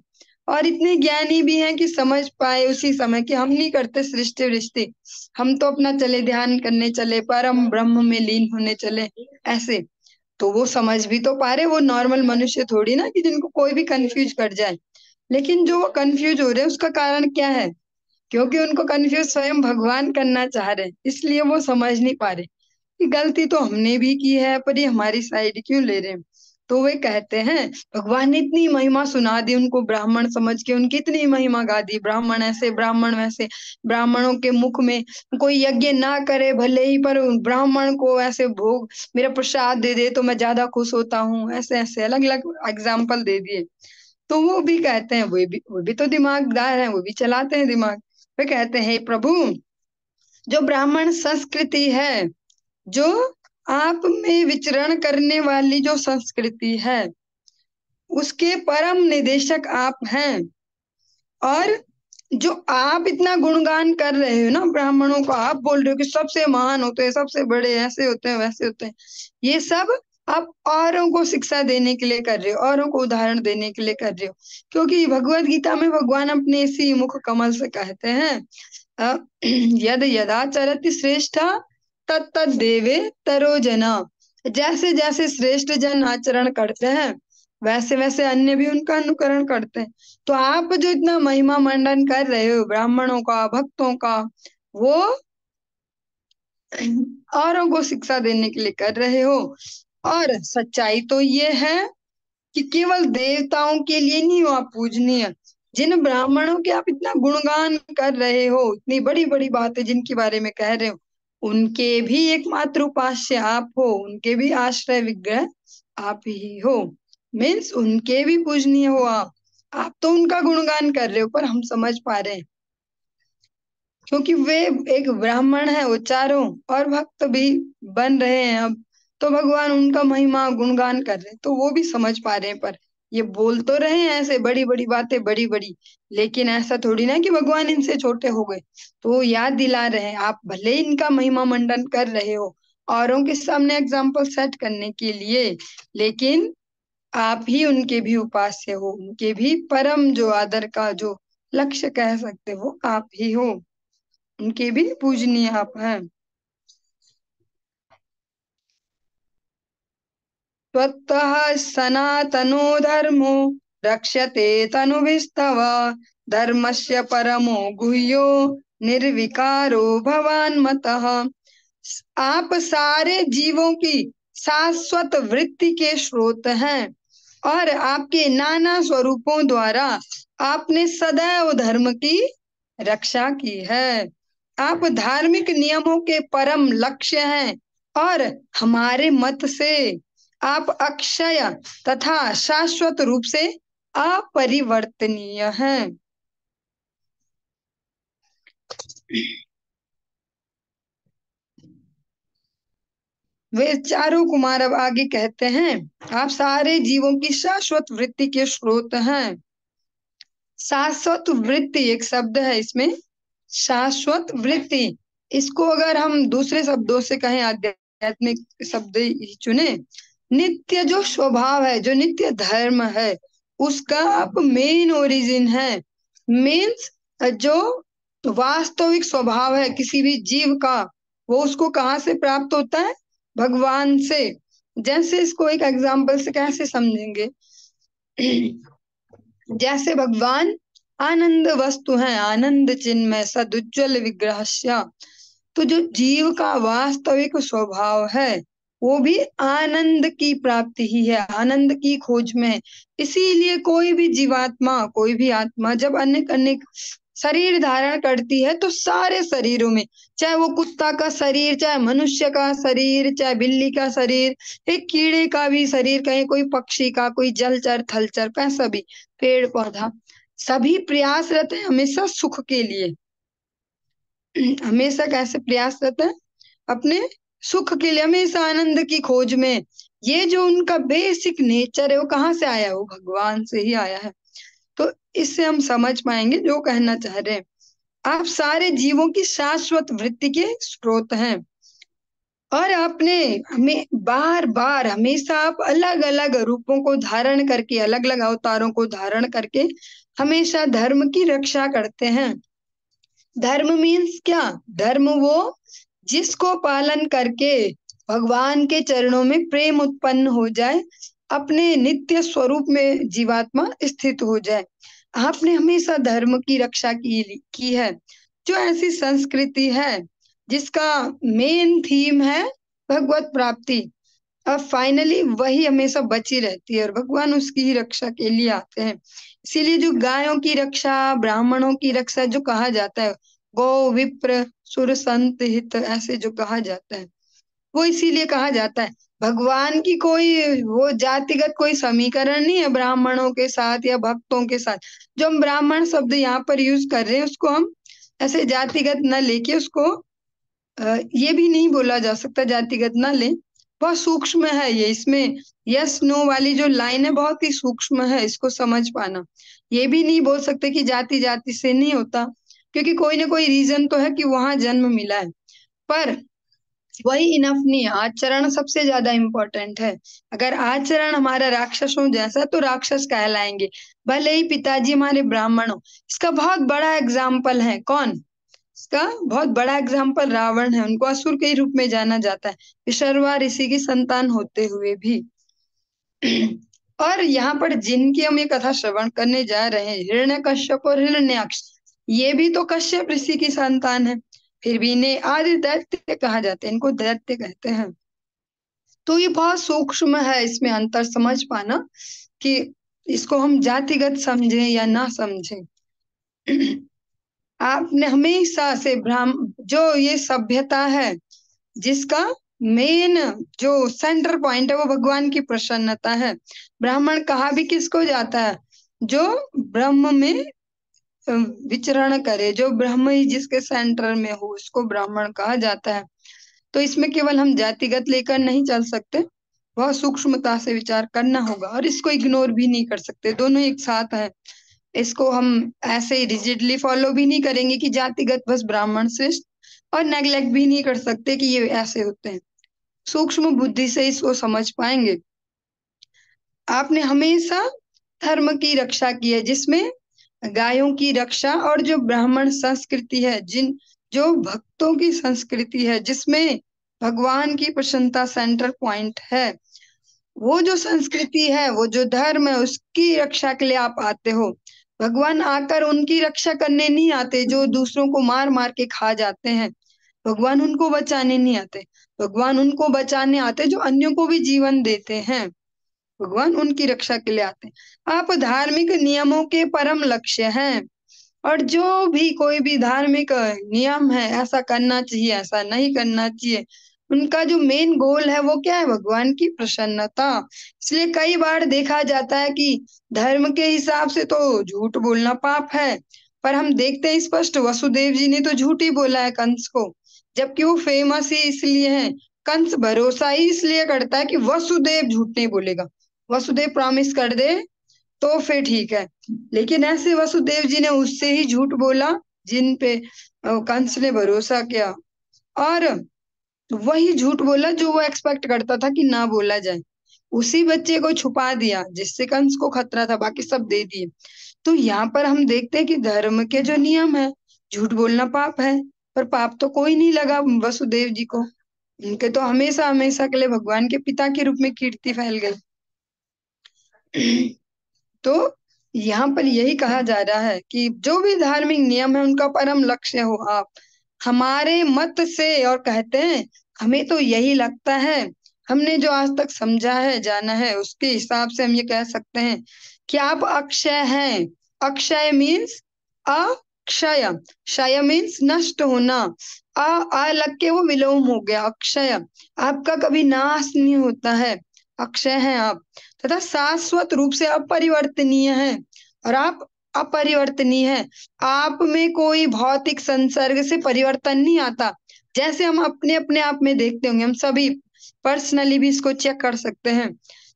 और इतने ज्ञानी भी हैं कि समझ पाए उसी समय कि हम नहीं करते सृष्टि वृष्टि, हम तो अपना चले ध्यान करने चले, परम ब्रह्म में लीन होने चले ऐसे। तो वो समझ भी तो पा रहे, वो नॉर्मल मनुष्य थोड़ी ना कि जिनको कोई भी कंफ्यूज कर जाए। लेकिन जो वो कंफ्यूज हो रहे हैं उसका कारण क्या है, क्योंकि उनको कंफ्यूज स्वयं भगवान करना चाह रहे हैं, इसलिए वो समझ नहीं पा रहे कि गलती तो हमने भी की है, पर ये हमारी साइड क्यों ले रहे हैं। तो वे कहते हैं भगवान ने इतनी महिमा सुना दी उनको, ब्राह्मण समझ के उनकी इतनी महिमा गा दी, ब्राह्मण ऐसे ब्राह्मण वैसे, ब्राह्मणों के मुख में कोई यज्ञ ना करे भले ही, पर उन ब्राह्मण को ऐसे भोग मेरा प्रसाद दे दे तो मैं ज्यादा खुश होता हूँ, ऐसे ऐसे अलग अलग एग्जाम्पल दे दिए। तो वो भी कहते हैं, वो भी तो दिमागदार है, वो भी चलाते हैं दिमाग। वे कहते हैं हे प्रभु, जो ब्राह्मण संस्कृति है, जो आप में विचरण करने वाली जो संस्कृति है, उसके परम निदेशक आप हैं। और जो आप इतना गुणगान कर रहे हो ना ब्राह्मणों का, आप बोल रहे हो कि सबसे महान होते हैं, सबसे बड़े ऐसे होते हैं वैसे होते हैं, ये सब आप औरों को शिक्षा देने के लिए कर रहे हो, औरों को उदाहरण देने के लिए कर रहे हो। क्योंकि भगवत गीता में भगवान अपने इसी मुख कमल से कहते हैं यद यदा चरति श्रेष्ठ तत्त देवे तरो जना। जैसे जैसे श्रेष्ठ जन आचरण करते हैं, वैसे वैसे अन्य भी उनका अनुकरण करते हैं। तो आप जो इतना महिमा मंडन कर रहे हो ब्राह्मणों का, भक्तों का, वो औरों को शिक्षा देने के लिए कर रहे हो। और सच्चाई तो ये है कि केवल देवताओं के लिए नहीं हो आप पूजनीय, जिन ब्राह्मणों के आप इतना गुणगान कर रहे हो, इतनी बड़ी बड़ी बातें जिनके बारे में कह रहे हो, उनके भी एकमात्र उपास्य आप हो, उनके भी आश्रय विग्रह आप ही हो। मीन्स उनके भी पूजनीय हो आप तो उनका गुणगान कर रहे हो, पर हम समझ पा रहे हैं क्योंकि वे एक ब्राह्मण है, वो चारों और भक्त भी बन रहे हैं अब, तो भगवान उनका महिमा गुणगान कर रहे हैं, तो वो भी समझ पा रहे हैं। पर ये बोल तो रहे हैं ऐसे बड़ी बड़ी बातें बड़ी बड़ी, लेकिन ऐसा थोड़ी ना कि भगवान इनसे छोटे हो गए। तो वो याद दिला रहे हैं आप भले ही इनका महिमा मंडन कर रहे हो औरों के सामने एग्जाम्पल सेट करने के लिए, लेकिन आप ही उनके भी उपास्य हो, उनके भी परम जो आदर का जो लक्ष्य कह सकते हो आप ही हो, उनके भी पूजनीय आप हैं। त्वत्तः सनातनो धर्मो रक्ष्यते तनुभिस्तव, धर्मस्य परमो गुह्यो निर्विकारो भवान् मतः। आप सारे जीवों की शाश्वत वृत्ति के स्रोत हैं, और आपके नाना स्वरूपों द्वारा आपने सदैव धर्म की रक्षा की है। आप धार्मिक नियमों के परम लक्ष्य हैं, और हमारे मत से आप अक्षय तथा शाश्वत रूप से अपरिवर्तनीय हैं। वे चारों कुमार अब आगे कहते हैं आप सारे जीवों की शाश्वत वृत्ति के स्रोत हैं। शाश्वत वृत्ति एक शब्द है इसमें, शाश्वत वृत्ति, इसको अगर हम दूसरे शब्दों से कहें, आध्यात्मिक शब्द ही चुने, नित्य जो स्वभाव है, जो नित्य धर्म है, उसका आप मेन ओरिजिन है। मीन्स जो वास्तविक स्वभाव है किसी भी जीव का, वो उसको कहाँ से प्राप्त होता है? भगवान से। जैसे इसको एक एग्जाम्पल से कैसे समझेंगे जैसे भगवान आनंद वस्तु है, आनंद चिन्मय सदुज्वल विग्रहस्य, तो जो जीव का वास्तविक स्वभाव है वो भी आनंद की प्राप्ति ही है, आनंद की खोज में है। इसीलिए कोई भी जीवात्मा, कोई भी आत्मा जब अनेक अनेक शरीर धारण करती है, तो सारे शरीरों में, चाहे वो कुत्ता का शरीर, चाहे मनुष्य का शरीर, चाहे बिल्ली का शरीर, एक कीड़े का भी शरीर, कहीं कोई पक्षी का, कोई जलचर थलचर, कैसा भी पेड़ पौधा, सभी प्रयासरत है हमेशा सुख के लिए। हमेशा कैसे प्रयासरत है? अपने सुख के लिए, हमेशा आनंद की खोज में। ये जो उनका बेसिक नेचर है वो कहाँ से आया है? वो भगवान से ही आया है। तो इससे हम समझ पाएंगे जो कहना चाह रहे हैं, आप सारे जीवों की शाश्वत वृत्ति के स्रोत हैं, और आपने हमें बार बार हमेशा आप अलग अलग रूपों को धारण करके, अलग अलग अवतारों को धारण करके हमेशा धर्म की रक्षा करते हैं। धर्म मीन्स क्या? धर्म वो जिसको पालन करके भगवान के चरणों में प्रेम उत्पन्न हो जाए, अपने नित्य स्वरूप में जीवात्मा स्थित हो जाए। आपने हमेशा धर्म की रक्षा की है। जो ऐसी संस्कृति है जिसका मेन थीम है भगवत प्राप्ति, अब फाइनली वही हमेशा बची रहती है और भगवान उसकी ही रक्षा के लिए आते हैं। इसीलिए जो गायों की रक्षा, ब्राह्मणों की रक्षा जो कहा जाता है, गौ विप्र सुर संत हित, ऐसे जो कहा जाता है, वो इसीलिए कहा जाता है। भगवान की कोई वो जातिगत कोई समीकरण नहीं है ब्राह्मणों के साथ या भक्तों के साथ। जो हम ब्राह्मण शब्द यहाँ पर यूज कर रहे हैं उसको हम ऐसे जातिगत न लेके उसको ये भी नहीं बोला जा सकता जातिगत ना ले। बहुत सूक्ष्म है ये, इसमें यस नो वाली जो लाइन है बहुत ही सूक्ष्म है, इसको समझ पाना। ये भी नहीं बोल सकते कि जाति जाति से नहीं होता, क्योंकि कोई ना कोई रीजन तो है कि वहां जन्म मिला है। पर वही इनफ नहीं है, आचरण सबसे ज्यादा इम्पोर्टेंट है। अगर आचरण हमारा राक्षसों जैसा तो राक्षस कहलाएंगे, भले ही पिताजी हमारे ब्राह्मण हो। इसका बहुत बड़ा एग्जाम्पल है कौन, इसका बहुत बड़ा एग्जाम्पल रावण है। उनको असुर के रूप में जाना जाता है, विशर्वा ऋषि की संतान होते हुए भी। और यहाँ पर जिनकी हम ये कथा श्रवण करने जा रहे हैं, हिरण्यकश्यप और हिरण्याक्ष, ये भी तो कश्यप ऋषि की संतान है, फिर भी इन्हें आदि दैत्य कहा जाता है, इनको दैत्य कहते हैं। तो ये बहुत सूक्ष्म है, इसमें अंतर समझ पाना कि इसको हम जातिगत समझें या ना समझें। आपने हमेशा से जो ये सभ्यता है जिसका मेन जो सेंटर पॉइंट है वो भगवान की प्रसन्नता है। ब्राह्मण कहा भी किसको जाता है, जो ब्रह्म में अ, विचरण करे, जो ब्रह्म ही जिसके सेंटर में हो उसको ब्राह्मण कहा जाता है। तो इसमें केवल हम जातिगत लेकर नहीं चल सकते, बहुत सूक्ष्मता से विचार करना होगा और इसको इग्नोर भी नहीं कर सकते, दोनों एक साथ है। इसको हम ऐसे ही रिजिडली फॉलो भी नहीं करेंगे कि जातिगत बस ब्राह्मण श्रेष्ठ, और नेग्लेक्ट भी नहीं कर सकते कि ये ऐसे होते हैं। सूक्ष्म बुद्धि से इसको समझ पाएंगे। आपने हमेशा धर्म की रक्षा की है, जिसमें गायों की रक्षा और जो ब्राह्मण संस्कृति है, जो भक्तों की संस्कृति है, जिसमें भगवान की प्रसन्नता सेंटर पॉइंट है, वो जो संस्कृति है, वो जो धर्म है, उसकी रक्षा के लिए आप आते हो। भगवान आकर उनकी रक्षा करने नहीं आते जो दूसरों को मार मार के खा जाते हैं। भगवान उनको बचाने नहीं आते, भगवान उनको बचाने आते जो अन्यों को भी जीवन देते हैं। भगवान उनकी रक्षा के लिए आते हैं। आप धार्मिक नियमों के परम लक्ष्य हैं, और जो भी कोई भी धार्मिक नियम है, ऐसा करना चाहिए ऐसा नहीं करना चाहिए, उनका जो मेन गोल है वो क्या है, भगवान की प्रसन्नता। इसलिए कई बार देखा जाता है कि धर्म के हिसाब से तो झूठ बोलना पाप है, पर हम देखते हैं स्पष्ट वसुदेव जी ने तो झूठ ही बोला है कंस को, जबकि वो फेमस ही इसलिए है। कंस भरोसा ही इसलिए करता है कि वसुदेव झूठ नहीं बोलेगा, वसुदेव प्रॉमिस कर दे तो फिर ठीक है। लेकिन ऐसे वसुदेव जी ने उससे ही झूठ बोला जिन पे कंस ने भरोसा किया, और वही झूठ बोला जो वो एक्सपेक्ट करता था कि ना बोला जाए। उसी बच्चे को छुपा दिया जिससे कंस को खतरा था, बाकी सब दे दिए। तो यहाँ पर हम देखते हैं कि धर्म के जो नियम है, झूठ बोलना पाप है, पर पाप तो कोई नहीं लगा वसुदेव जी को, उनके तो हमेशा हमेशा के लिए भगवान के पिता के रूप में कीर्ति फैल गई। तो यहाँ पर यही कहा जा रहा है कि जो भी धार्मिक नियम है उनका परम लक्ष्य हो आप। हमारे मत से और कहते हैं, हमें तो यही लगता है, हमने जो आज तक समझा है जाना है उसके हिसाब से हम ये कह सकते हैं कि आप अक्षय हैं। अक्षय मीन्स अक्षय, क्षय मीन्स नष्ट होना, आ लग के वो विलोम हो गया अक्षय। आपका कभी नाश नहीं होता है, अक्षय हैं आप, तथा शाश्वत रूप से अपरिवर्तनीय है, और आप अपरिवर्तनीय है। आप में कोई भौतिक संसर्ग से परिवर्तन नहीं आता। जैसे हम अपने अपने आप में देखते होंगे, हम सभी पर्सनली भी इसको चेक कर सकते हैं।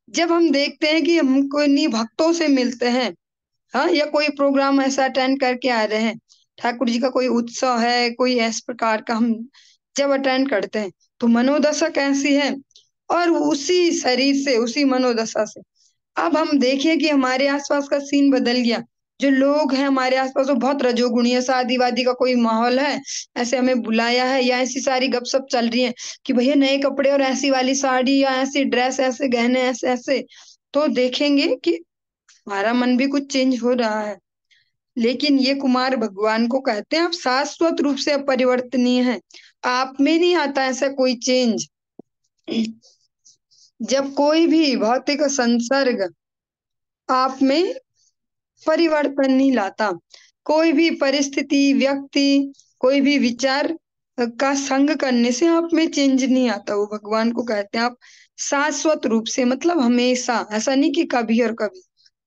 जब हम देखते हैं कि हम कोई भक्तों से मिलते हैं, हाँ, या कोई प्रोग्राम ऐसा अटेंड करके आ रहे हैं, ठाकुर जी का कोई उत्सव है, कोई इस प्रकार का हम जब अटेंड करते हैं, तो मनोदशा कैसी है, और उसी शरीर से उसी मनोदशा से अब हम देखिए कि हमारे आसपास का सीन बदल गया। जो लोग हैं हमारे आसपास वो बहुत रजोगुणी है, शादी वादी का कोई माहौल है, ऐसे हमें बुलाया है, या ऐसी सारी गपशप चल रही है कि भैया नए कपड़े और ऐसी वाली साड़ी या ऐसी ड्रेस, ऐसे गहने, ऐसे ऐसे, तो देखेंगे कि हमारा मन भी कुछ चेंज हो रहा है। लेकिन ये कुमार भगवान को कहते हैं आप शाश्वत रूप से अपरिवर्तनीय हैं, आप में नहीं आता ऐसा कोई चेंज। जब कोई भी भौतिक संसर्ग आप में परिवर्तन नहीं लाता, कोई भी परिस्थिति, व्यक्ति, कोई भी विचार का संग करने से आप में चेंज नहीं आता, वो भगवान को कहते हैं आप शाश्वत रूप से, मतलब हमेशा, ऐसा नहीं कि कभी और कभी,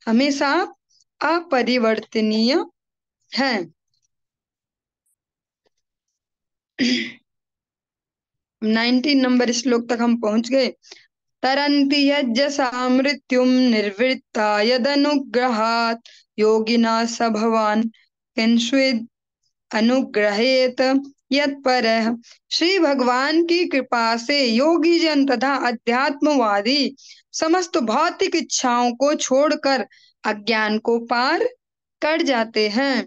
हमेशा आप अपरिवर्तनीय हैं। 19 नंबर श्लोक तक हम पहुंच गए। तरन्ति यज्ञसा मृत्युम निर्वृत्ता यदनुग्रहात् योगिना स भवान् किंस्विद् अनुग्रहेत यत्परः। श्री भगवान की कृपा से योगी जन तथा अध्यात्मवादी समस्त भौतिक इच्छाओं को छोड़कर अज्ञान को पार कर जाते हैं।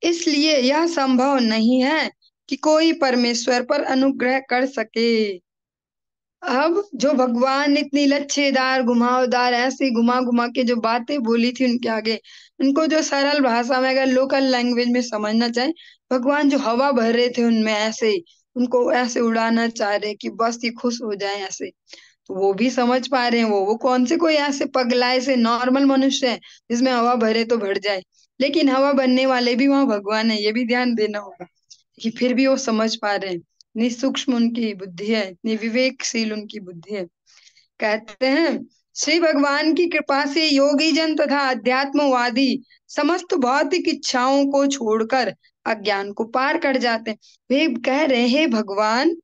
इसलिए यह संभव नहीं है कि कोई परमेश्वर पर अनुग्रह कर सके। अब जो भगवान इतनी लच्छेदार घुमावदार ऐसे घुमा घुमा के जो बातें बोली थी उनके आगे, उनको जो सरल भाषा में अगर लोकल लैंग्वेज में समझना चाहे, भगवान जो हवा भर रहे थे उनमें, ऐसे उनको ऐसे उड़ाना चाह रहे कि बस ये खुश हो जाए ऐसे, तो वो भी समझ पा रहे हैं। वो कौन से कोई ऐसे पगलाए से नॉर्मल मनुष्य है जिसमें हवा भरे तो भर जाए, लेकिन हवा भरने वाले भी वहां भगवान है, ये भी ध्यान देना होगा कि फिर भी वो समझ पा रहे हैं। इतनी सूक्ष्म उनकी बुद्धि है, इतनी विवेकशील उनकी बुद्धि है। कहते हैं श्री भगवान की कृपा से योगी जन तथा अध्यात्मवादी समस्त भौतिक इच्छाओं को छोड़कर अज्ञान को पार कर जाते हैं। वे कह रहे हैं भगवान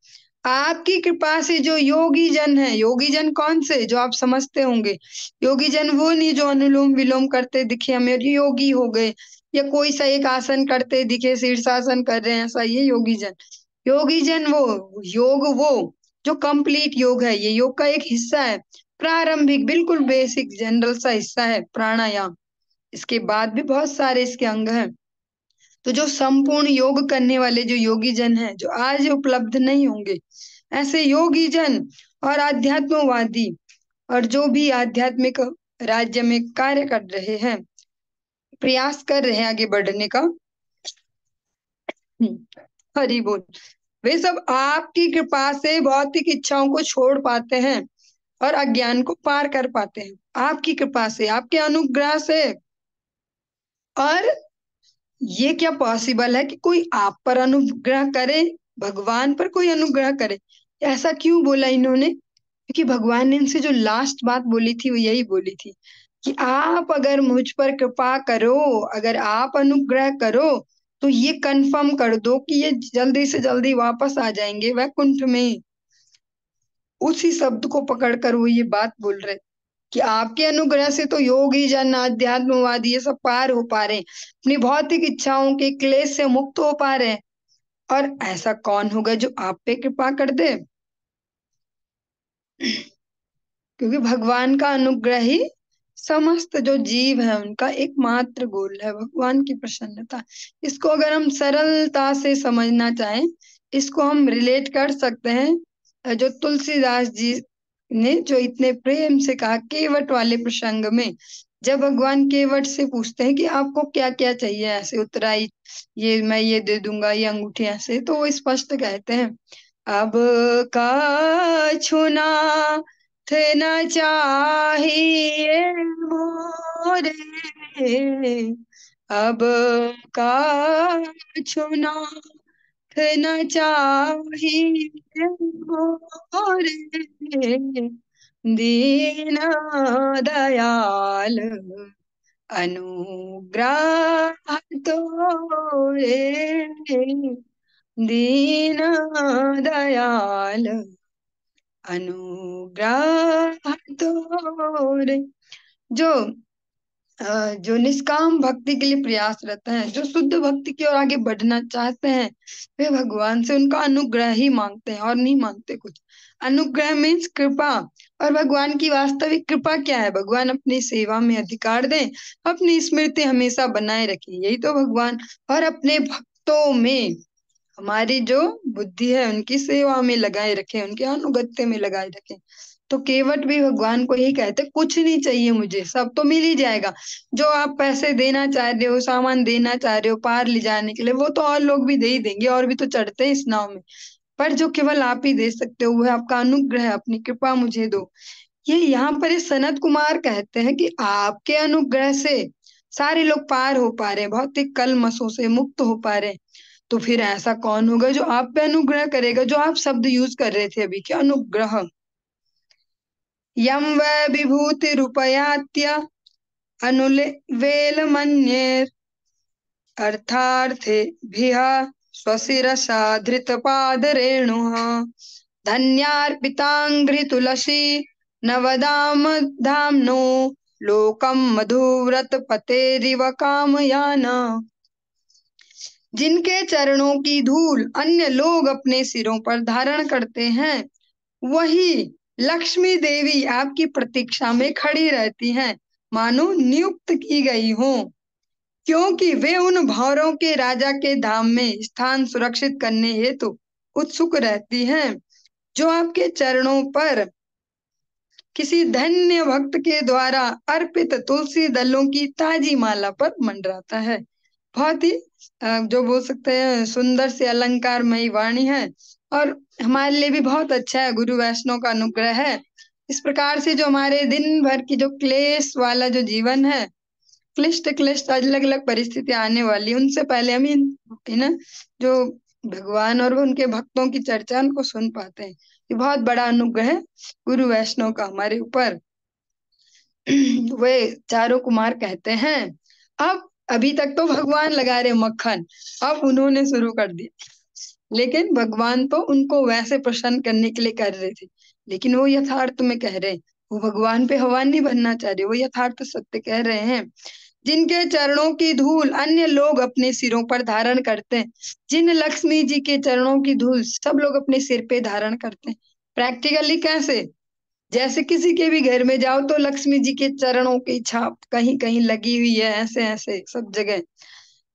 आपकी कृपा से जो योगी जन है, योगी जन कौन से, जो आप समझते होंगे, योगी जन वो नहीं जो अनुलोम विलोम करते दिखे हमें योगी हो गए, या कोई सा एक आसन करते दिखे शीर्षासन कर रहे हैं, ऐसा ये योगी जन। योगी जन वो योग, वो जो कंप्लीट योग है, ये योग का एक हिस्सा है, प्रारंभिक बिल्कुल बेसिक जनरल सा हिस्सा है प्राणायाम, इसके बाद भी बहुत सारे इसके अंग हैं। तो जो संपूर्ण योग करने वाले जो योगी जन हैं, जो आज उपलब्ध नहीं होंगे, ऐसे योगी जन और आध्यात्मवादी और जो भी आध्यात्मिक राज्य में कार्य कर रहे हैं, प्रयास कर रहे हैं आगे बढ़ने का, हरि बोल, वे सब आपकी कृपा से भौतिक इच्छाओं को छोड़ पाते हैं और अज्ञान को पार कर पाते हैं, आपकी कृपा से, आपके अनुग्रह से। और ये क्या पॉसिबल है कि कोई आप पर अनुग्रह करे, भगवान पर कोई अनुग्रह करे? ऐसा क्यों बोला इन्होंने? क्योंकि भगवान ने इनसे जो लास्ट बात बोली थी वो यही बोली थी कि आप अगर मुझ पर कृपा करो, अगर आप अनुग्रह करो, तो ये कंफर्म कर दो कि ये जल्दी से जल्दी वापस आ जाएंगे वैकुंठ में। उसी शब्द को पकड़कर वो ये बात बोल रहे कि आपके अनुग्रह से तो योगी जन अध्यात्मवादी ये सब पार हो पा रहे हैं, अपनी भौतिक इच्छाओं के क्लेश से मुक्त हो पा रहे हैं। और ऐसा कौन होगा जो आप पे कृपा कर दे? क्योंकि भगवान का अनुग्रह ही समस्त जो जीव है उनका एकमात्र गोल है, भगवान की प्रसन्नता। इसको अगर हम सरलता से समझना चाहें, इसको हम रिलेट कर सकते हैं जो तुलसीदास जी ने जो इतने प्रेम से कहा केवट वाले प्रसंग में, जब भगवान केवट से पूछते हैं कि आपको क्या क्या चाहिए, ऐसे उतराई, ये मैं ये दे दूंगा, ये अंगूठी, ऐसे, तो वो स्पष्ट कहते हैं अब का छुना थे न चाहिए मोरे, अब का छुना थे न चाहिए मोरे, दीन दयाल अनुग्रह तोरे, दीन दयाल अनुग्रह तोरे। जो जो निष्काम भक्ति के लिए प्रयासरत हैं, जो शुद्ध भक्ति की ओर आगे बढ़ना चाहते हैं, वे भगवान से उनका अनुग्रह ही मांगते हैं और नहीं मांगते कुछ। अनुग्रह मीन्स कृपा। और भगवान की वास्तविक कृपा क्या है? भगवान अपनी सेवा में अधिकार दें, अपनी स्मृति हमेशा बनाए रखें, यही तो भगवान। और अपने भक्तों में हमारी जो बुद्धि है उनकी सेवा में लगाए रखें, उनके अनुगत्य में लगाए रखें, तो केवट भी भगवान को यही कहते, कुछ नहीं चाहिए मुझे, सब तो मिल ही जाएगा। जो आप पैसे देना चाह रहे हो, सामान देना चाह रहे हो पार ले जाने के लिए, वो तो और लोग भी दे ही देंगे, और भी तो चढ़ते हैं इस नाव में। पर जो केवल आप ही दे सकते हो वो है आपका अनुग्रह, अपनी कृपा मुझे दो। ये यहाँ पर ये सनत कुमार कहते हैं कि आपके अनुग्रह से सारे लोग पार हो पा रहे हैं, भौतिक कलमशों से मुक्त हो पा रहे हैं। तो फिर ऐसा कौन होगा जो आप पे अनुग्रह करेगा, जो आप शब्द यूज कर रहे थे अभी, क्या अनुग्रह। यम वै विभूतिरुपयात्य अनुलेवेलमन्येर् अर्थार्थेभ्यः स्वशिरसा धृतपादरेणुः धन्यार्पिताङ्घ्रितुलसी नवदाम धाम्नो लोकं मधुव्रतपतेरिव कामयान। जिनके चरणों की धूल अन्य लोग अपने सिरों पर धारण करते हैं, वही लक्ष्मी देवी आपकी प्रतीक्षा में खड़ी रहती हैं, मानो नियुक्त की गई हो, क्योंकि वे उन भौरों के राजा के धाम में स्थान सुरक्षित करने हेतु उत्सुक रहती हैं, जो आपके चरणों पर किसी धन्य भक्त के द्वारा अर्पित तुलसी दलों की ताजी माला पर मंडराता है। बहुत ही जो बोल सकते हैं सुंदर से अलंकारमयी वाणी है, और हमारे लिए भी बहुत अच्छा है, गुरु वैष्णव का अनुग्रह है। इस प्रकार से जो हमारे दिन भर की जो क्लेश वाला जो जीवन है, क्लिष्ट क्लिष्ट अलग अलग परिस्थितियां आने वाली, उनसे पहले हम इन ना जो भगवान और उनके भक्तों की चर्चा उनको सुन पाते हैं। ये बहुत बड़ा अनुग्रह है गुरु वैष्णव का हमारे ऊपर। वे चारों कुमार कहते हैं, अब अभी तक तो भगवान लगा रहे मक्खन, अब उन्होंने शुरू कर दिया, लेकिन भगवान तो उनको वैसे प्रसन्न करने के लिए कर रहे थे, लेकिन वो यथार्थ में कह रहे, वो भगवान पे हवा नहीं बनना चाह रहे, वो यथार्थ सत्य कह रहे हैं। जिनके चरणों की धूल अन्य लोग अपने सिरों पर धारण करते हैं, जिन लक्ष्मी जी के चरणों की धूल सब लोग अपने सिर पे धारण करते हैं। प्रैक्टिकली कैसे, जैसे किसी के भी घर में जाओ तो लक्ष्मी जी के चरणों की छाप कहीं कहीं लगी हुई है, ऐसे ऐसे सब जगह।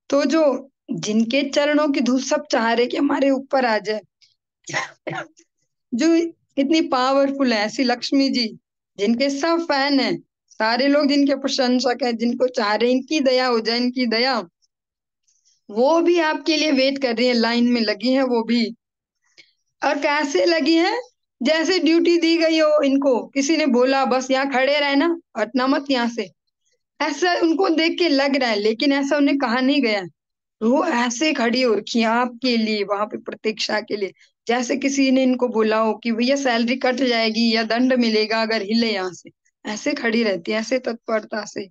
तो जो जिनके चरणों की धूल सब चाह रहे कि हमारे ऊपर आ जाए, जो इतनी पावरफुल है ऐसी लक्ष्मी जी, जिनके सब फैन है, सारे लोग जिनके प्रशंसक है, जिनको चाह रहे इनकी दया हो जाए, इनकी दया, वो भी आपके लिए वेट कर रही है, लाइन में लगी है वो भी। और कैसे लगी है, जैसे ड्यूटी दी गई हो इनको, किसी ने बोला बस यहाँ खड़े रहना, हटना मत यहाँ से, ऐसा उनको देख के लग रहा है, लेकिन ऐसा उन्हें कहा नहीं गया। वो ऐसे खड़ी हो रखी है आपके लिए वहां पे प्रतीक्षा के लिए, जैसे किसी ने इनको बोला हो कि भैया सैलरी कट जाएगी या दंड मिलेगा अगर हिले यहाँ से, ऐसे खड़ी रहती है, ऐसे तत्परता से,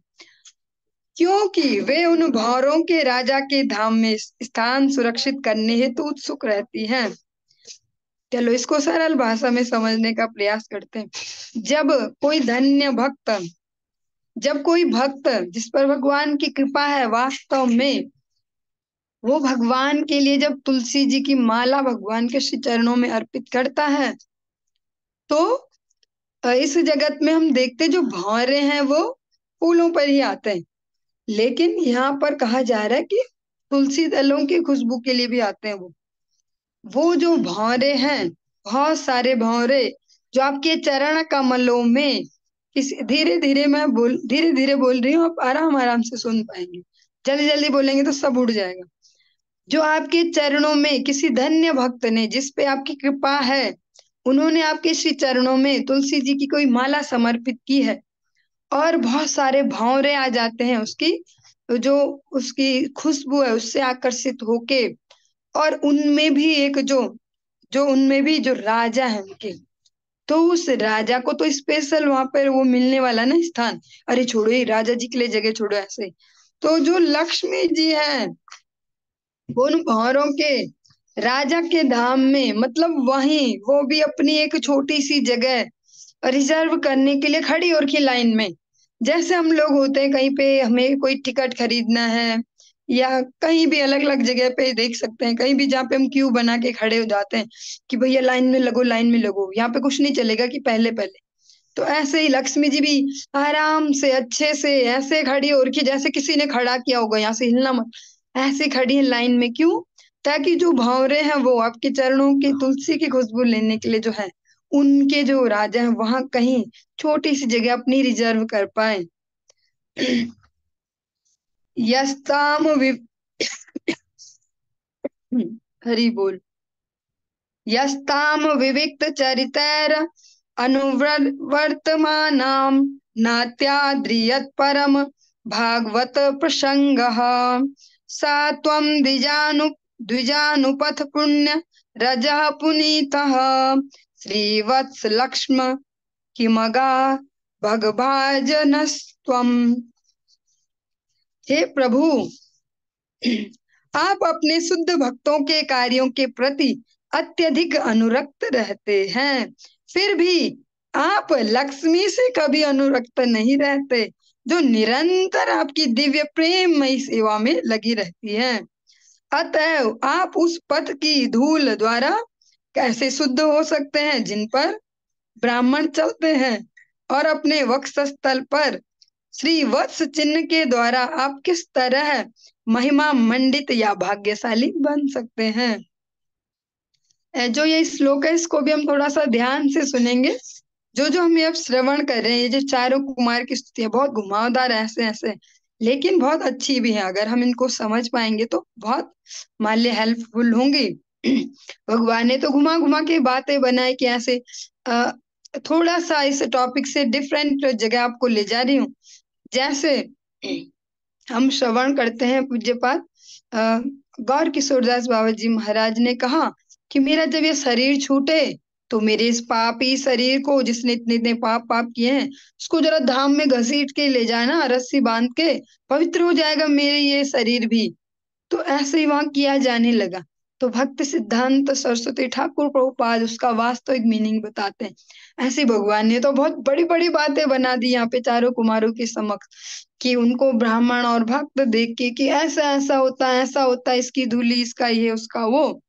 क्योंकि वे उन भौरों के राजा के धाम में स्थान सुरक्षित करने हेतु उत्सुक रहती हैं। चलो इसको सरल भाषा में समझने का प्रयास करते हैं। जब कोई भक्त जिस पर भगवान की कृपा है वास्तव में, वो भगवान के लिए जब तुलसी जी की माला भगवान के श्री चरणों में अर्पित करता है, तो इस जगत में हम देखते जो भंवरे हैं वो फूलों पर ही आते हैं, लेकिन यहाँ पर कहा जा रहा है कि तुलसी दलों की खुशबू के लिए भी आते हैं। वो जो भंवरे हैं, बहुत सारे भंवरे जो आपके चरण कमलों में, इस धीरे धीरे बोल रही हूँ, आप आराम आराम से सुन पाएंगे, जल्दी जल्दी बोलेंगे तो सब उड़ जाएगा। जो आपके चरणों में किसी धन्य भक्त ने, जिस पे आपकी कृपा है, उन्होंने आपके श्री चरणों में तुलसी जी की कोई माला समर्पित की है, और बहुत सारे भंवरे आ जाते हैं उसकी, जो उसकी खुशबू है उससे आकर्षित होके, और उनमें भी एक जो जो उनमें भी जो राजा है उनके, तो उस राजा को तो स्पेशल वहां पर वो मिलने वाला ना स्थान, अरे छोड़ो ये राजा जी के लिए जगह छोड़ो ऐसे। तो जो लक्ष्मी जी है वो उन भंवरों के राजा के धाम में, मतलब वहीं वो भी अपनी एक छोटी सी जगह रिजर्व करने के लिए खड़ी और की लाइन में, जैसे हम लोग होते हैं कहीं पे हमें कोई टिकट खरीदना है, या कहीं भी अलग अलग जगह पे देख सकते हैं, कहीं भी जहाँ पे हम क्यू बना के खड़े हो जाते हैं कि भैया लाइन में लगो लाइन में लगो, यहाँ पे कुछ नहीं चलेगा कि पहले पहले। तो ऐसे ही लक्ष्मी जी भी आराम से अच्छे से ऐसे खड़ी हो रखी, जैसे किसी ने खड़ा किया होगा, यहाँ से हिलना मत, ऐसे खड़ी है लाइन में, क्यों, ताकि जो भंवरे हैं वो आपके चरणों की तुलसी की खुशबू लेने के लिए जो है उनके जो राजा हैं वहां कहीं छोटी सी जगह अपनी रिजर्व कर पाए। यस्ताम हरि बोल। यस्ताम विविक्त चरितैर अनुवर्तमानाम नात्याद्रियत परम भागवत प्रसंगः सा त्वं द्विजानुपथ पुण्य रजः पुनीतः श्रीवत्स लक्ष्म किमगा भगभाजनस्त्वम्। हे प्रभु, आप अपने शुद्ध भक्तों के कार्यों के प्रति अत्यधिक अनुरक्त रहते हैं, फिर भी आप लक्ष्मी से कभी अनुरक्त नहीं रहते, जो निरंतर आपकी दिव्य प्रेममयी सेवा में लगी रहती है। अतएव आप उस पथ की धूल द्वारा कैसे शुद्ध हो सकते हैं जिन पर ब्राह्मण चलते हैं, और अपने वक्षस्थल पर श्री वत्स चिन्ह के द्वारा आप किस तरह महिमा मंडित या भाग्यशाली बन सकते हैं। जो ये श्लोक है इसको भी हम थोड़ा सा ध्यान से सुनेंगे। जो जो हम ये अब श्रवण कर रहे हैं, ये जो चारों कुमार की स्तुति है, बहुत घुमावदार ऐसे ऐसे, लेकिन बहुत अच्छी भी है। अगर हम इनको समझ पाएंगे तो बहुत मान ली हेल्पफुल होंगी। भगवान ने तो घुमा घुमा के बातें बनाई कि ऐसे थोड़ा सा इस टॉपिक से डिफरेंट जगह आपको ले जा रही हूँ। जैसे हम श्रवण करते हैं पूज्यपाद गौर किशोरदास बाबा जी महाराज ने कहा कि मेरा जब ये शरीर छूटे तो मेरे इस पापी शरीर को, जिसने इतने इतने पाप पाप किए हैं, उसको जरा धाम में घसीट के ले जाना, रस्सी बांध के, पवित्र हो जाएगा मेरे ये शरीर भी। तो ऐसे ही वहां किया जाने लगा। तो भक्त सिद्धांत सरस्वती ठाकुर प्रभुपाद उसका वास्तविक मीनिंग बताते हैं। ऐसे भगवान ने तो बहुत बड़ी बड़ी बातें बना दी यहाँ पे चारों कुमारों के समक्ष, कि उनको ब्राह्मण और भक्त देख के कि ऐसा ऐसा होता है, ऐसा होता है, इसकी धूली, इसका ये, उसका वो।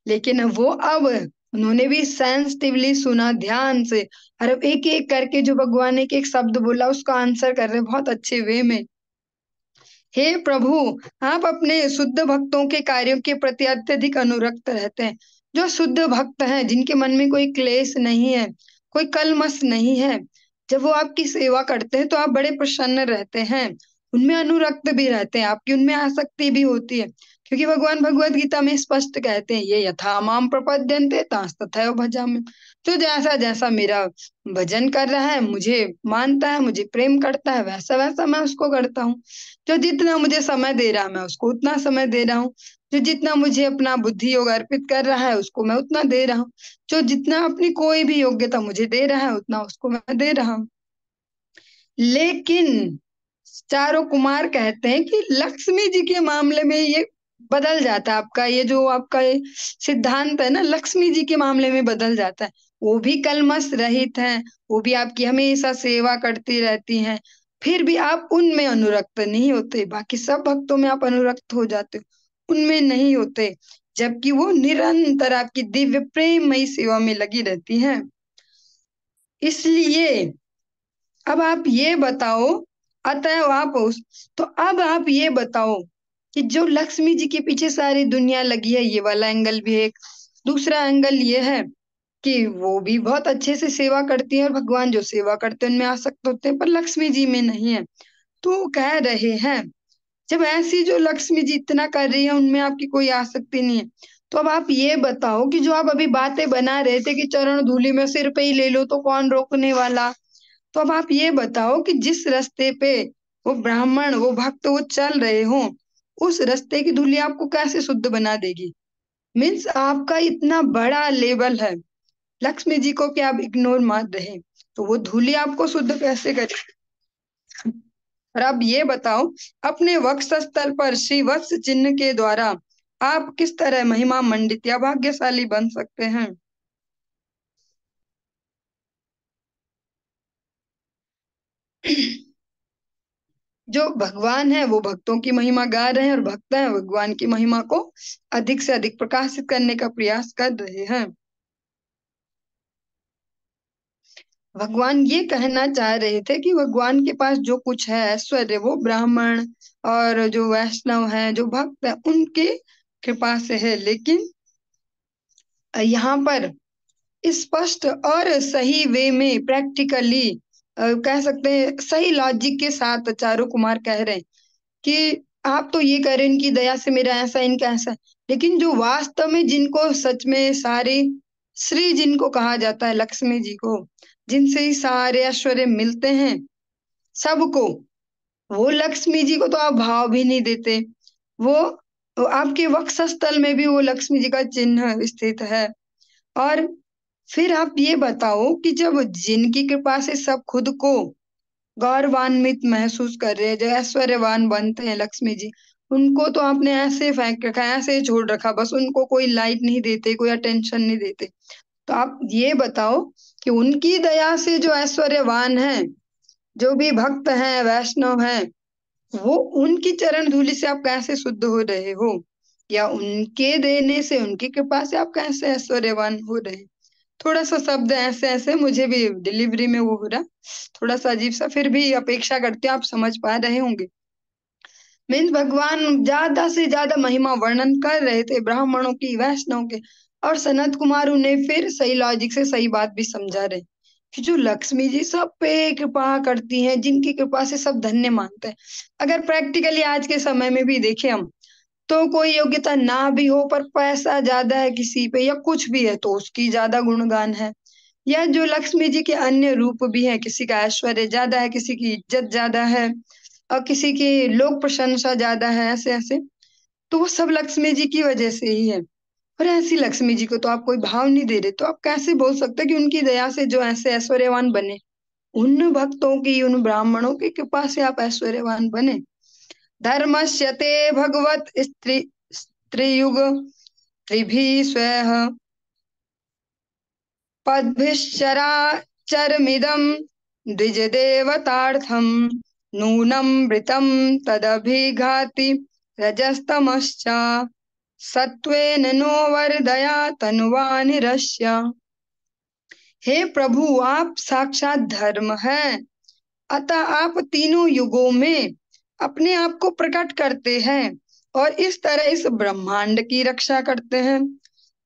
लेकिन वो अब उन्होंने भी सेंसिटिवली सुना, ध्यान से, और अब एक एक करके जो भगवान ने एक शब्द बोला उसका आंसर कर रहे बहुत अच्छे वे में। हे प्रभु, आप अपने शुद्ध भक्तों के कार्यों के प्रति अत्यधिक अनुरक्त रहते हैं। जो शुद्ध भक्त हैं, जिनके मन में कोई क्लेश नहीं है, कोई कलमश नहीं है, जब वो आपकी सेवा करते हैं तो आप बड़े प्रसन्न रहते हैं, उनमें अनुरक्त भी रहते हैं, आपकी उनमें आसक्ति भी होती है। क्योंकि भगवान भगवत गीता में स्पष्ट कहते हैं, ये यथा माम प्रपद्यन्ते तांस तथैव भजामि। तो जैसा जैसा मेरा भजन कर रहा है, मुझे मानता है, मुझे प्रेम करता है, वैसा वैसा मैं उसको करता हूँ। जो जितना मुझे समय दे रहा है मैं उसको उतना समय दे रहा हूँ, जो जितना मुझे अपना बुद्धि योग अर्पित कर रहा है उसको मैं उतना दे रहा हूँ, जो जितना अपनी कोई भी योग्यता मुझे दे रहा है उतना उसको मैं दे रहा हूँ। लेकिन चारों कुमार कहते हैं कि लक्ष्मी जी के मामले में ये बदल जाता है। आपका ये जो आपका ये सिद्धांत है ना, लक्ष्मी जी के मामले में बदल जाता है। वो भी कलमश रहित हैं, वो भी आपकी हमेशा सेवा करती रहती हैं, फिर भी आप उनमें अनुरक्त नहीं होते। बाकी सब भक्तों में आप अनुरक्त हो जाते हो, उनमें नहीं होते, जबकि वो निरंतर आपकी दिव्य प्रेममयी सेवा में लगी रहती हैं। इसलिए अब आप ये बताओ, अतएव आप उस तो अब आप ये बताओ कि जो लक्ष्मी जी के पीछे सारी दुनिया लगी है, ये वाला एंगल भी है एक। दूसरा एंगल ये है कि वो भी बहुत अच्छे से सेवा करती है, और भगवान जो सेवा करते हैं उनमें आसक्त होते हैं, पर लक्ष्मी जी में नहीं है। तो वो कह रहे हैं, जब ऐसी जो लक्ष्मी जी इतना कर रही है उनमें आपकी कोई आसक्ति नहीं है, तो अब आप ये बताओ कि जो आप अभी बातें बना रहे थे कि चरण धूलि में सिर पे ही ले लो तो कौन रोकने वाला, तो अब आप ये बताओ कि जिस रास्ते पे वो ब्राह्मण, वो भक्त, वो चल रहे हो, उस रास्ते की धूली आपको कैसे शुद्ध बना देगी। मीन्स आपका इतना बड़ा लेवल है, लक्ष्मी जी को कि आप इग्नोर मत रहे, तो वो धूली आपको शुद्ध कैसे करे। और अब ये बताओ, अपने वक्षस्थल पर श्री वत्स चिन्ह के द्वारा आप किस तरह महिमा मंडित या भाग्यशाली बन सकते हैं। जो भगवान है वो भक्तों की महिमा गा रहे हैं, और भक्त हैं भगवान की महिमा को अधिक से अधिक प्रकाशित करने का प्रयास कर रहे हैं। भगवान ये कहना चाह रहे थे कि भगवान के पास जो कुछ है ऐश्वर्य, वो ब्राह्मण और जो वैष्णव हैं, जो भक्त हैं, उनके कृपा से है। लेकिन यहाँ पर स्पष्ट और सही वे में प्रैक्टिकली कह सकते हैं, सही लॉजिक के साथ चारू कुमार कह रहे हैं कि आप तो ये कह रहे हैं इनकी दया से मेरा ऐसा इनका ऐसा, लेकिन जो वास्तव में जिनको सच में सारे श्री जिनको कहा जाता है, लक्ष्मी जी को, जिनसे ही सारे ऐश्वर्य मिलते हैं सबको, वो लक्ष्मी जी को तो आप भाव भी नहीं देते। वो आपके वक्षस्थल में भी वो लक्ष्मी जी का चिन्ह स्थित है। और फिर आप ये बताओ कि जब जिनकी कृपा से सब खुद को गौरवान्वित महसूस कर रहे हैं, जो ऐश्वर्यवान बनते हैं लक्ष्मी जी, उनको तो आपने ऐसे फेंक रखा है, ऐसे छोड़ रखा, बस उनको कोई लाइट नहीं देते, कोई अटेंशन नहीं देते। तो आप ये बताओ कि उनकी दया से जो ऐश्वर्यवान है, जो भी भक्त हैं, वैष्णव हैं, वो उनकी चरण धूलि से आप कैसे शुद्ध हो रहे हो, या उनके देने से, उनकी कृपा से आप कैसे ऐश्वर्यवान हो रहे। थोड़ा सा शब्द ऐसे ऐसे मुझे भी डिलीवरी में वो हो रहा, थोड़ा सा अजीब सा, फिर भी अपेक्षा करते हैं आप समझ पा रहे होंगे। मीन्स भगवान ज्यादा से ज्यादा महिमा वर्णन कर रहे थे ब्राह्मणों की, वैष्णव के, और सनत कुमार उन्हें फिर सही लॉजिक से सही बात भी समझा रहे कि जो लक्ष्मी जी सब पे कृपा करती हैं, जिनकी कृपा से सब धन्य मानते हैं। अगर प्रैक्टिकली आज के समय में भी देखें हम, तो कोई योग्यता ना भी हो पर पैसा ज्यादा है किसी पे या कुछ भी है तो उसकी ज्यादा गुणगान है, या जो लक्ष्मी जी के अन्य रूप भी है, किसी का ऐश्वर्य ज्यादा है, किसी की इज्जत ज्यादा है, और किसी की लोक प्रशंसा ज्यादा है, ऐसे ऐसे, तो वो सब लक्ष्मी जी की वजह से ही है। और ऐसी लक्ष्मी जी को तो आप कोई भाव नहीं दे रहे, तो आप कैसे बोल सकते कि उनकी दया से जो ऐसे ऐश्वर्यवान बने, उन भक्तों की, उन ब्राह्मणों की कृपा से आप ऐश्वर्यवान बने। धर्मस्य ते भगवत स्त्रीयुग त्रिभिः स्वैः पद्भिश्चराचरमिदं द्विजदेवतार्थं नूनं वृतं तदभिघाति रजस्तमश्च सत्त्वेन नो वर्धया तनुवानिरस्य। हे प्रभु, आप साक्षात धर्म हैं, अतः आप तीनों युगों में अपने आप को प्रकट करते हैं और इस तरह इस ब्रह्मांड की रक्षा करते हैं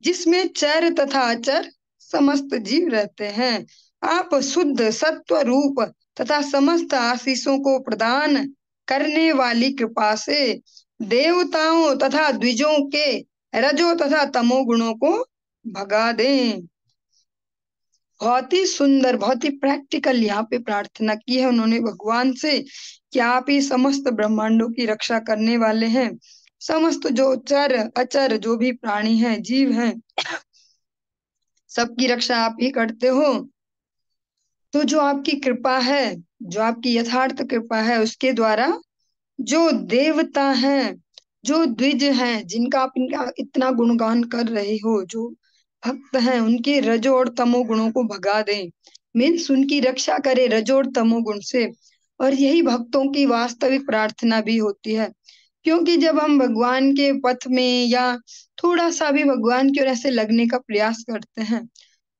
जिसमें चर तथा अचर समस्त जीव रहते हैं। आप शुद्ध सत्व रूप तथा समस्त आशीषों को प्रदान करने वाली कृपा से देवताओं तथा द्विजों के रजो तथा तमो गुणों को भगा दें। बहुत ही सुंदर, बहुत ही प्रैक्टिकल यहाँ पे प्रार्थना की है उन्होंने भगवान से कि आप ही समस्त ब्रह्मांडों की रक्षा करने वाले हैं। समस्त जो चर अचर जो भी प्राणी हैं, जीव हैं, सबकी रक्षा आप ही करते हो। तो जो आपकी कृपा है, जो आपकी यथार्थ कृपा है, उसके द्वारा जो देवता हैं, जो द्विज हैं, जिनका आप इनका इतना गुणगान कर रहे हो, जो भक्त हैं, उनके रजो और तमो गुणों को भगा दें, मीन्स उनकी रक्षा करे रजो और तमो गुण से। और यही भक्तों की वास्तविक प्रार्थना भी होती है, क्योंकि जब हम भगवान के पथ में या थोड़ा सा भी भगवान की ओर ऐसे लगने का प्रयास करते हैं,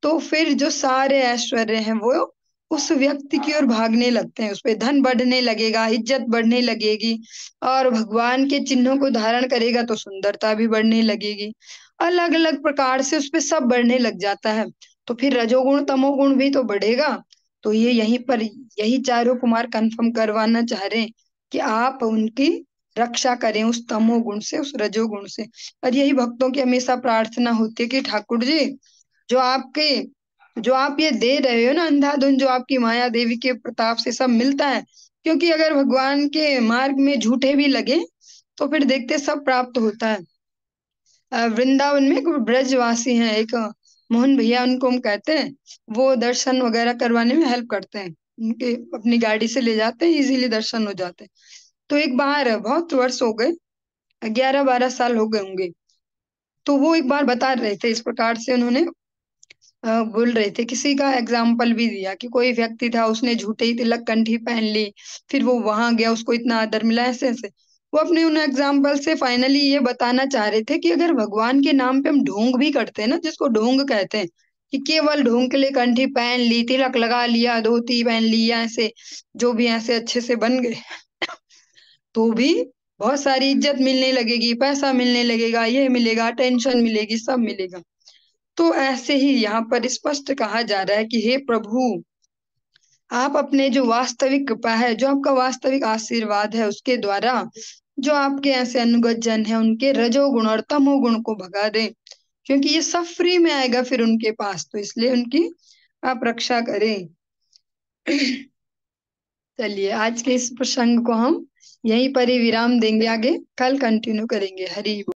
तो फिर जो सारे ऐश्वर्य हैं वो उस व्यक्ति की ओर भागने लगते हैं, उस पे धन बढ़ने लगेगा, इज्जत बढ़ने लगेगी, और भगवान के चिन्हों को धारण करेगा तो सुंदरता भी बढ़ने लगेगी, अलग अलग प्रकार से उस पे सब बढ़ने लग जाता है। तो फिर रजोगुण तमोगुण भी तो बढ़ेगा। तो ये यहीं पर यही चारों कुमार कंफर्म करवाना चाह रहे हैं कि आप उनकी रक्षा करें उस तमोगुण से, उस रजोगुण से। और यही भक्तों की हमेशा प्रार्थना होती है कि ठाकुर जी, जो आपके जो आप ये दे रहे हो ना अंधाधुन, जो आपकी माया देवी के प्रताप से सब मिलता है, क्योंकि अगर भगवान के मार्ग में झूठे भी लगे तो फिर देखते सब प्राप्त होता है। वृंदावन में एक ब्रजवासी हैं, एक मोहन भैया उनको हम कहते हैं, वो दर्शन वगैरह करवाने में हेल्प करते हैं, उनके अपनी गाड़ी से ले जाते हैं, इजीली दर्शन हो जाते हैं। तो एक बार, बहुत वर्ष हो गए, 11-12 साल हो गए होंगे, तो वो एक बार बता रहे थे, इस प्रकार से उन्होंने बोल रहे थे, किसी का एग्जाम्पल भी दिया कि कोई व्यक्ति था, उसने झूठे ही तिलक कंठी पहन ली, फिर वो वहां गया, उसको इतना आदर मिला, ऐसे ऐसे। वो अपने उन एग्जाम्पल से फाइनली ये बताना चाह रहे थे कि अगर भगवान के नाम पे हम ढोंग भी करते हैं ना, जिसको ढोंग कहते हैं, कि केवल ढोंग के लिए कंठी पहन ली, तिलक लगा लिया, धोती पहन लिया, ऐसे जो भी ऐसे अच्छे से बन गए, तो भी बहुत सारी इज्जत मिलने लगेगी, पैसा मिलने लगेगा, ये मिलेगा, टेंशन मिलेगी, सब मिलेगा। तो ऐसे ही यहाँ पर स्पष्ट कहा जा रहा है कि हे प्रभु, आप अपने जो वास्तविक कृपा है, जो आपका वास्तविक आशीर्वाद है, उसके द्वारा जो आपके ऐसे अनुगत जन है उनके रजोगुण और तमोगुण को भगा दें, क्योंकि ये सब फ्री में आएगा फिर उनके पास, तो इसलिए उनकी आप रक्षा करें। चलिए आज के इस प्रसंग को हम यहीं पर ही विराम देंगे, आगे कल कंटिन्यू करेंगे। हरि बोल।